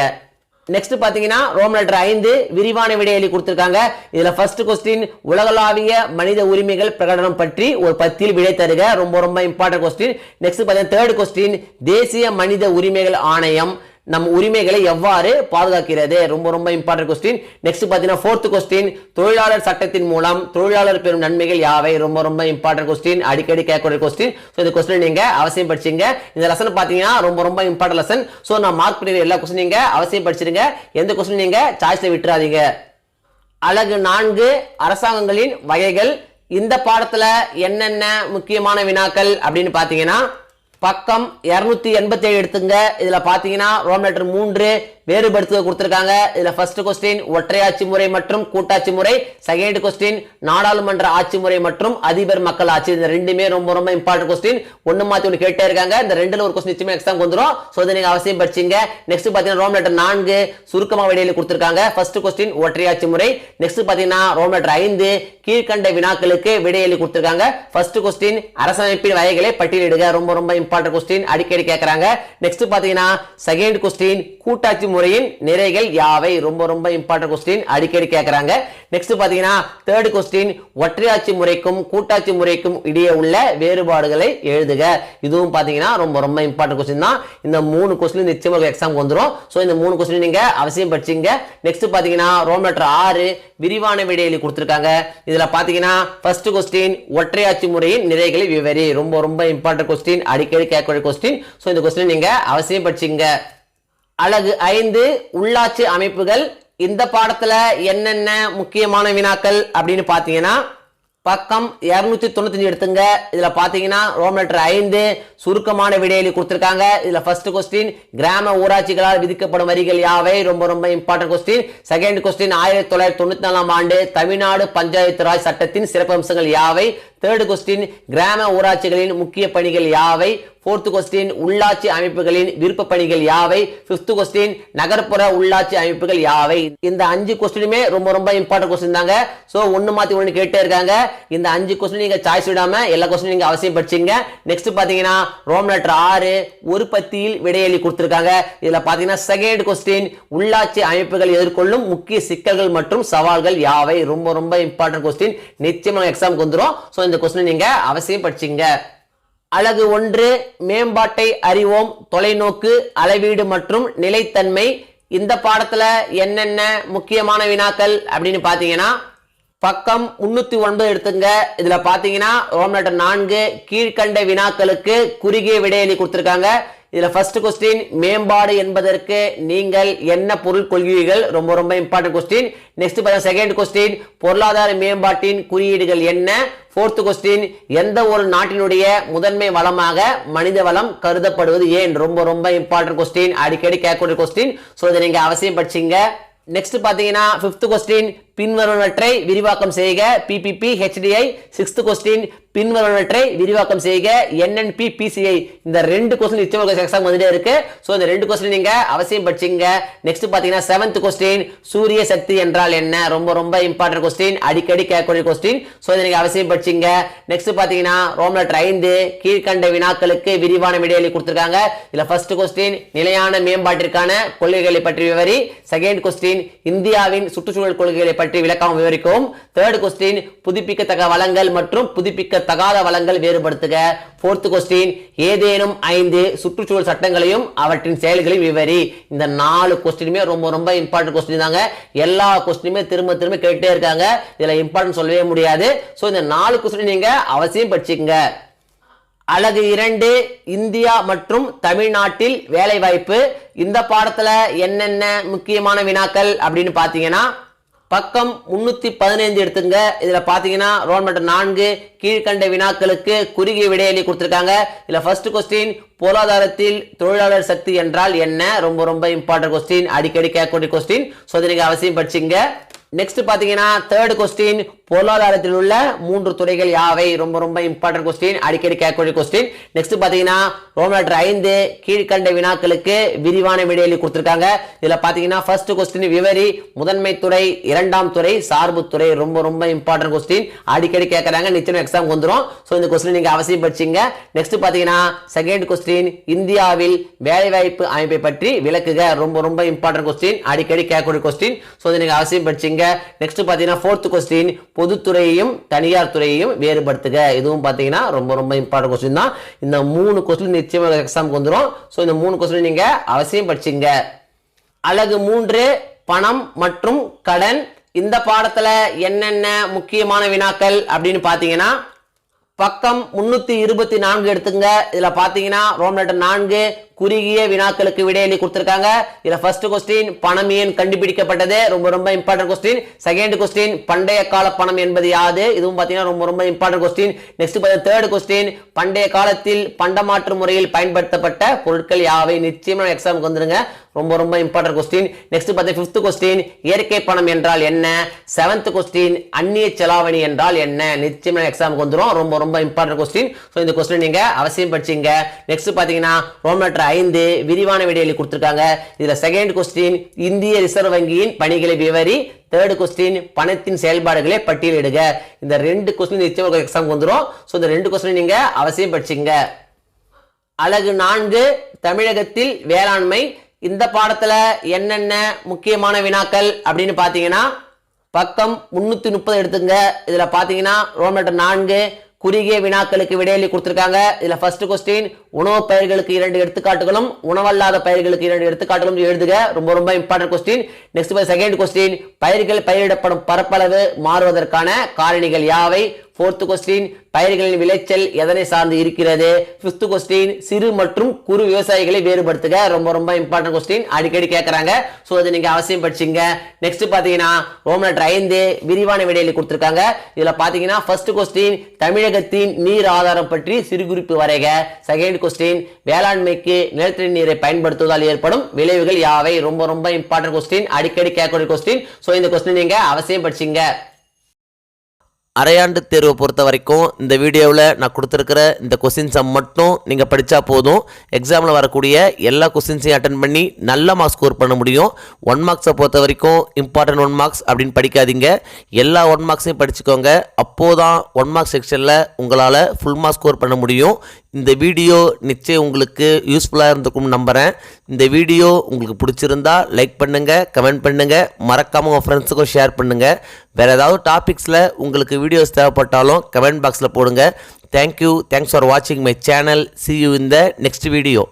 நெக்ஸ்ட் பாத்தீங்கன்னா ரோம் லெட்டர் 5 விரிவான விடையளி கொடுத்திருக்காங்க. இதுல ஃபர்ஸ்ட் கொஸ்டின் உலகளாவிய மனித உரிமைகள் பிரகடனம் பற்றி ஒரு பத்தியில் விடை தருக, ரொம்ப ரொம்ப இம்பார்ட்டன்ட் கொஸ்டின். நெக்ஸ்ட் பாத்தீங்கன்னா தேர்ட் கொஸ்டின் தேசிய மனித உரிமைகள் ஆணையம் நம் உரிமைகளை எவ்வாறு பாதுகாக்கிறது, ரொம்ப ரொம்ப இம்பார்ட்டன்ட் கொஸ்டின். நெக்ஸ்ட் பாத்தீங்கன்னா ஃபோர்த் கொஸ்டின் தொழிலாளர் சட்டத்தின் மூலம் தொழிலாளர் பெறும் நன்மைகள் யாவை, ரொம்ப ரொம்ப இம்பார்ட்டன்ட் கொஸ்டின், அடிக்கடி கேட்கக்கூடிய கொஸ்டின். சோ இந்த கொஸ்டின் நீங்க அவசியம் படிச்சீங்க. இந்த லெசன் பாத்தீங்கன்னா ரொம்ப ரொம்ப இம்பார்ட்டன்ட் லெசன். சோ நான் மார்க் பண்ணிருக்க எல்லா கொஸ்டின் நீங்க அவசியம் படிச்சிருங்க. எந்த கொஸ்டின் நீங்க சாய்ஸ்ல விட்டுறாதீங்க. அலகு 4 அரசாங்கங்களின் வகைகள். இந்த பாடத்துல என்னென்ன முக்கியமான வினாக்கள் அப்படின்னு பாத்தீங்கன்னா பக்கம் 287 எடுத்துங்க. இதுல பாத்தீங்கன்னா ரோம் லெட்டர் 3 வேறுபடுத்துக கொடுத்திருக்காங்க. இதுல ஃபர்ஸ்ட் கொஸ்டின் ஒற்றையாட்சி முறை மற்றும் கூட்டாட்சி முறை. செகண்ட் கொஸ்டின் நாடாளுமன்ற ஆட்சி முறை மற்றும் அதிபர் மக்கள் ஆட்சி. இந்த ரெண்டுமே ரொம்ப ரொம்ப இம்பார்ட்டன்ட் கொஸ்டின், ஒன்னு மாத்தி ஒன்னு கேட்டே இருக்காங்க. இந்த ரெண்டுல ஒரு கொஸ்டின் நிச்சயமா எக்ஸாம் வந்துரும். சோ இதை நீங்க அவசியம் படிச்சீங்க. நெக்ஸ்ட் பாத்தீங்கன்னா ரோம் லெட்டர் 4 சுருக்கமா விடையில கொடுத்திருக்காங்க. ஃபர்ஸ்ட் கொஸ்டின் ஒற்றையாட்சி முறை. நெக்ஸ்ட் பாத்தீங்கன்னா ரோம் லெட்டர் 5 கீழ்கண்ட வினாக்களுக்கு விடையளி கொடுத்திருக்காங்க. ஃபர்ஸ்ட் கொஸ்டின் அரசமைப்பின் வகைகளை பட்டியலிடுக, ரொம்ப ரொம்ப இம்பார்ட்டன்ட் கொஸ்டின், அடிக்கடி கேட்கறாங்க. நெக்ஸ்ட் பாத்தீங்கன்னா செகண்ட் கொஸ்டின் கூட்டாட்சி முறையின் நிறைகள் யாவை? ரொம்ப ரொம்ப இம்பார்ட்டன்ட் கொஸ்டின், அடிக்கடி கேட்கறாங்க. நெக்ஸ்ட் பாத்தீங்கன்னா தேர்ட் கொஸ்டின், ஒற்றையாட்சி முறைக்கும் கூட்டாட்சி முறைக்கும் இடையே உள்ள வேறுபாடுகளை எழுதுக. இதுவும் பாத்தீங்கன்னா ரொம்ப ரொம்ப இம்பார்ட்டன்ட் கொஸ்டின் தான். இந்த 3 கொஸ்டின் நிச்சயமாக எக்ஸாம் வந்துரும். சோ இந்த 3 கொஸ்டின் நீங்க அவசியம் படிச்சீங்க. நெக்ஸ்ட் பாத்தீங்கன்னா ரோமன் லெட்டர் 6 விரிவான விடையெளி கொடுத்திருக்காங்க. இதுல பாத்தீங்கன்னா ஃபர்ஸ்ட் கொஸ்டின், ஒற்றையாட்சி முறையின் நிறைகளை விவரி. ரொம்ப ரொம்ப இம்பார்ட்டன்ட் கொஸ்டின், அடிக்கடி கேட்கக்கூடிய கொஸ்டின். சோ இந்த கொஸ்டின் நீங்க அவசியம் படிச்சீங்க. அலகு 5 உள்ளாட்சி அமைப்புகள். இந்த பாடத்துல என்னென்ன முக்கியமான வினாக்கள் அப்படின்னு பாத்தீங்கன்னா பக்கம் 295 எடுத்துங்க. இதுல பாத்தீங்கன்னா ரோமன் லெட்டர் 5 சுருக்கமான விடையெளி கொடுத்திருக்காங்க. இதுல ஃபர்ஸ்ட் கொஸ்டின், கிராம ஊராட்சிகளால் விதிக்கப்படும் வரிகள் யாவை? ரொம்ப ரொம்ப இம்பார்ட்டன்ட் கொஸ்டின். செகண்ட் கொஸ்டின், 1994 ஆண்டு தமிழ்நாடு பஞ்சாயத்து ராஜ் சட்டத்தின் சிறப்பம்சங்கள் யாவை? தேர்ட் கொஸ்டின், கிராம ஊராட்சிகளின் முக்கிய பணிகள் யாவை? ஃபோர்த் கொஸ்டின், உள்ளாட்சி அமைப்புகளின் விருப்ப பணிகள் யாவை? ஃபிஃப்த் கொஸ்டின், நகர்ப்புற உள்ளாட்சி அமைப்புகள் யாவை? இந்த 5 கொஸ்டினுமே ரொம்ப ரொம்ப இம்பார்ட்டன்ட் கொஸ்டின் தாங்க. சோ ஒன்னு மாத்தி ஒன்னு கேட்டே இருக்காங்க. இந்த 5 கொஸ்டின் நீங்க சாய்ஸ் விடாம எல்லா கொஸ்டின் நீங்க அவசியம் படிச்சீங்க. நெக்ஸ்ட் பாத்தீங்கன்னா ரோமன் லெட்டர் 6 ஒரு பத்தியில் விடையெளி கொடுத்திருக்காங்க. இதுல பாத்தீங்கன்னா செகண்ட் கொஸ்டின், உள்ளாட்சி அமைப்புகள் எதிர்கொள்ளும் முக்கிய சிக்கல்கள் மற்றும் சவால்கள் யாவை? ரொம்ப ரொம்ப இம்பார்ட்டன்ட் கொஸ்டின், நிச்சயமா எக்ஸாம்க்கு வந்துரும். சோ இந்த கொஸ்டின் நீங்க அவசியம் படிச்சீங்க. அலகு 1 மேம்பாட்டை அறிவோம், தொலைநோக்கு, அளவீடு மற்றும் நிலைத்தன்மை. இந்த பாடத்துல என்னென்ன முக்கியமான வினாக்கள் அப்படின்னு பாத்தீங்கன்னா பக்கம் 309 எடுத்துங்க. இதுல பாத்தீங்கன்னா ரோமன் லெட்டர் 4 கீழ்கண்ட வினாக்களுக்கு குறுகிய விடையெளி கொடுத்திருக்காங்க. இதுல ஃபர்ஸ்ட் கொஸ்டின், மேம்பாடு என்பதற்கு நீங்கள் என்ன பொருள் கொள்கிறீர்கள்? ரொம்ப ரொம்ப இம்பார்ட்டன்ட் கொஸ்டின். நெக்ஸ்ட் பாத்தீங்கன்னா செகண்ட் கொஸ்டின், பொருளாதார மேம்பாட்டின் குறியீடுகள் என்ன? ஃபோர்த் கொஸ்டின், எந்த ஒரு நாட்டினுடைய முதன்மை வளமாக மனித வளம் கருதப்படுவது ஏன்? ரொம்ப ரொம்ப இம்பார்ட்டன்ட் கொஸ்டின், அடிக்கடி கேட்கக்கூடிய கொஸ்டின். சோ இதை நீங்க அவசியம் படிச்சீங்க. நெக்ஸ்ட் பாத்தீங்கன்னா ஃபிஃப்த் கொஸ்டின், பின்வருவனவற்றை விரிவாக்கம் செய்க. PPP HDI. சிக்ஸ்த் கொஸ்டின், பின்வருவனவற்றை விரிவாக்கம் செய்க. NNP PCI. இந்த 2 கொஸ்டின் நிச்சயமாக எக்ஸாம் வந்துட்டே இருக்கு. சோ இந்த 2 கொஸ்டின் நீங்க அவசியம் படிச்சீங்க. நெக்ஸ்ட் பாத்தீங்கன்னா செவன்த் கொஸ்டின், சூரிய சக்தி என்றால் என்ன? ரொம்ப ரொம்ப இம்பார்ட்டன்ட் கொஸ்டின், அடிக்கடி கேட்கக்கூடிய கொஸ்டின். சோ இதை நீங்க அவசியம் படிச்சீங்க. நெக்ஸ்ட் பாத்தீங்கன்னா ரோமன் லெட்டர் 5 கீழ்கண்ட வினாக்களுக்கு விரிவான விடையெளி கொடுத்திருக்காங்க. இதுல ஃபர்ஸ்ட் கொஸ்டின், நிலையான மேம்பாட்டிற்கான கொள்கைகளை பற்றி விவரி. செகண்ட் கொஸ்டின், இந்தியாவின் சுற்றுச்சூழல் கொள்கைகளை பற்றி விளக்கம் விவரிக்கவும். தேர்ட் கொஸ்டின், புதுப்பிக்கத்தக்க வளங்கள் மற்றும் புதுப்பிக்கத்தகாத வளங்கள் வேறுபடுத்துக. ஃபோர்த் கொஸ்டின், ஏதேனும் 5 சுற்றுச்சூழல் சட்டங்களையும் அவற்றின் செயல்களையும் விவரி. இந்த 4 கொஸ்டினுமே ரொம்ப ரொம்ப இம்பார்ட்டன்ட் கொஸ்டின் தாங்க. எல்லா கொஸ்டினுமே திரும்ப திரும்ப கேட்டே இருக்காங்க. இதுல இம்பார்ட்டன்ட் சொல்லவே முடியாது. சோ இந்த 4 கொஸ்டின் நீங்க அவசியம் படிச்சுங்க. அலகு 2 இந்தியா மற்றும் தமிழ்நாட்டில் வேலை வாய்ப்பு. இந்த பாடத்துல என்னென்ன முக்கியமான வினாக்கள் அப்படின்னு பாத்தீங்கன்னா பக்கம் 315 எடுத்துங்க. இதுல பாத்தீங்கன்னா ரோமன் லெட்டர் 4 கீழ்கண்ட வினாக்களுக்கு குறுகிய விடையெளி கொடுத்திருக்காங்க. இதுல ஃபர்ஸ்ட் கொஸ்டின், பொருளாதாரத்தில் தொழிலாளர் சக்தி என்றால் என்ன? ரொம்ப ரொம்ப இம்பார்ட்டன்ட் கொஸ்டின், அடிக்கடி கேட்கக்கூடிய கொஸ்டின். சோ இதை நீங்க அவசியம் படிச்சீங்க. நெக்ஸ்ட் பாத்தீங்கன்னா தேர்ட் கொஸ்டின், பொருளாதாரத்தில் உள்ள 3 துறைகள் யாவை? ரொம்ப ரொம்ப இம்பார்ட்டன்ட் கொஸ்டின், அடிக்கடி கேட்கக்கூடிய கொஸ்டின். நெக்ஸ்ட் பாத்தீங்கன்னா ரோமன் லெட்டர் 5 கீழ்கண்ட வினாக்களுக்கு விரிவான விடையெளி கொடுத்திருக்காங்க. இதுல பாத்தீங்கன்னா ஃபர்ஸ்ட் கொஸ்டின், விவரி முதன்மை துறை, இரண்டாம் துறை, சார்பு துறை. ரொம்ப ரொம்ப இம்பார்ட்டன்ட் கொஸ்டின், அடிக்கடி கேட்கறாங்க, நிச்சயம் எக்ஸாம் வந்துரும். சோ இந்த கொஸ்டின் நீங்க அவசியம் படிச்சீங்க. நெக்ஸ்ட் பாத்தீங்கன்னா செகண்ட் கொஸ்டின், இந்தியாவில் வேலைவாய்ப்பு அமைப்பை பற்றி விளக்குக. ரொம்ப ரொம்ப இம்பார்ட்டன்ட் கொஸ்டின், அடிக்கடி கேட்கக்கூடிய கொஸ்டின். சோ இதை நீங்க அவசியம் படிச்சீங்க. நெக்ஸ்ட் பாத்தீங்கன்னா ஃபோர்த் கொஸ்டின், பொதுத்துறையையும் தனியார் துறையையும் வேறுபடுத்துக. இதுவும் பாத்தீங்கன்னா ரொம்ப ரொம்ப இம்பார்ட்டன்ட் கொஸ்டின் தான். இந்த 3 கொஸ்டின் நிச்சயமாக எக்ஸாம்க்கு வந்துரும். சோ இந்த 3 கொஸ்டின் நீங்க அவசியம் படிச்சீங்க. அலகு 3 பணம் மற்றும் கடன். இந்த பாடத்துல என்னென்ன முக்கியமான வினாக்கள் அப்படின்னு பாத்தீங்கன்னா பக்கம் 324 எடுத்துங்க. இதுல பாத்தீங்கன்னா ரோமன் லெட்டர் 4 குறுகிய வினாக்களுக்கு விடையெளி கொடுத்திருக்காங்க. இதுல ஃபர்ஸ்ட் கொஸ்டின், பணம் ஏன் கண்டுபிடிக்கப்பட்டது? ரொம்ப ரொம்ப இம்பார்ட்டன்ட் கொஸ்டின். செகண்ட் கொஸ்டின், பண்டைய கால பணம் என்பது யாது? இதுவும் பாத்தீங்கன்னா ரொம்ப ரொம்ப important question. Next third question, பண்டைய காலத்தில் பண்டமாற்று முறையில் பயன்படுத்தப்பட்ட பொருட்கள் யாவை? நிச்சயமா எக்ஸாமுக்கு வந்துருங்க. ரொம்ப ரொம்ப இம்பார்ட்டன்ட் கொஸ்டின். நெக்ஸ்ட் பாத்தீங்கன்னா ஃபிஃப்த் கொஸ்டின், இயற்கை பணம் என்றால் என்ன? செவன்த் கொஸ்டின், அந்நிய செலாவணி என்றால் என்ன? நிச்சயமா எக்ஸாமுக்கு வந்துரும். ரொம்ப ரொம்ப இம்பார்ட்டன்ட் கொஸ்டின். சோ இந்த கொஸ்டின் நீங்க அவசியம் படிச்சீங்க. நெக்ஸ்ட் பாத்தீங்கன்னா ரோமன் லெட்டர் 5 விரிவான விடையெளி கொடுத்திருக்காங்க. இதுல செகண்ட் கொஸ்டின், இந்திய ரிசர்வ் வங்கியின் பணிகளை விவரி. தேர்ட் கொஸ்டின், பணத்தின் செயல்பாடுகளை பட்டியலிடுக. இந்த 2 கொஸ்டின் நிச்சயமா எக்ஸாம் வந்துரும். சோ இந்த 2 கொஸ்டின் நீங்க அவசியம் படிச்சீங்க. அலகு 4 தமிழகத்தில் வேளாண்மை. இந்த பாடத்துல என்னென்ன முக்கியமான வினாக்கள் அப்படின்னு பாத்தீங்கன்னா பக்கம் 330 எடுத்துங்க. இதுல பாத்தீங்கன்னா ரோமன் லெட்டர் 4 குறுகிய வினாக்களுக்கு விடையளி கொடுத்திருக்காங்க. இதுல ஃபர்ஸ்ட் கொஸ்டின் உணவு பயிர்களுக்கு 2 எடுத்துக்காட்டுகளும் உணவல்லாத பயிர்களுக்கு 2 எடுத்துக்காட்டுகளும் எழுதுக. ரொம்ப ரொம்ப important question. Next second question பயிர்கள் பயிரிடப்படும் பரப்பளவு மாறுவதற்கான காரணிகள் யாவை. ஃபோர்த் கொஸ்டின் பயிர்களின் விளைச்சல் எதனை சார்ந்து இருக்கிறது. ஃபிஃப்த் கொஸ்டின் சிறு மற்றும் குறு விவசாயிகளை வேறுபடுத்துக. ரொம்ப ரொம்ப இம்பார்ட்டன்ட் கொஸ்டின், அடிக்கடி கேட்கறாங்க. ஸோ அதை நீங்க அவசியம் படிச்சுங்க. நெக்ஸ்ட் பாத்தீங்கன்னா ரோமன் லெட்டர் 5 விரிவான விடையளி கொடுத்திருக்காங்க. இதுல பாத்தீங்கன்னா ஃபர்ஸ்ட் கொஸ்டின் தமிழகத்தின் நீர் ஆதாரம் பற்றி சிறு குறிப்பு வரைக. செகண்ட் கொஸ்டின் வேளாண்மைக்கு நிலத்தடி நீரை பயன்படுத்துவதால் ஏற்படும் விளைவுகள் யாவை. ரொம்ப ரொம்ப இம்பார்ட்டன்ட் கொஸ்டின், அடிக்கடி கேட்கக்கூடிய கொஸ்டின். ஸோ இந்த கொஸ்டின் நீங்க அவசியம் படிச்சுங்க. அரையாண்டு தேர்வை பொறுத்த வரைக்கும் இந்த வீடியோவில் நான் கொடுத்துருக்கிற இந்த கொஸ்டின்ஸை மட்டும் நீங்கள் படித்தா போதும். எக்ஸாமில் வரக்கூடிய எல்லா கொஸ்டின்ஸையும் அட்டன் பண்ணி நல்ல மார்க்ஸ் ஸ்கோர் பண்ண முடியும். 1 மார்க்ஸை பொறுத்த வரைக்கும் இம்பார்ட்டன்ட் 1 மார்க்ஸ் அப்படின்னு படிக்காதீங்க. எல்லா 1 மார்க்ஸையும் படிச்சுக்கோங்க. அப்போதான் 1 மார்க்ஸ் செக்ஷனில் உங்களால் ஃபுல் மார்க்ஸ் ஸ்கோர் பண்ண முடியும். இந்த வீடியோ நிச்சயம் உங்களுக்கு யூஸ்ஃபுல்லாக இருந்திருக்கும்னு நம்புகிறேன். இந்த வீடியோ உங்களுக்கு பிடிச்சிருந்தா லைக் பண்ணுங்கள், கமெண்ட் பண்ணுங்கள், மறக்காமல் உங்கள் ஃப்ரெண்ட்ஸுக்கும் ஷேர் பண்ணுங்கள். வேறு ஏதாவது டாபிக்ஸில் உங்களுக்கு வீடியோஸ் தேவைப்பட்டாலும் கமெண்ட் பாக்ஸில் போடுங்க. தேங்க்யூ. தேங்க்ஸ் ஃபார் வாட்சிங் my channel. See you in the next video.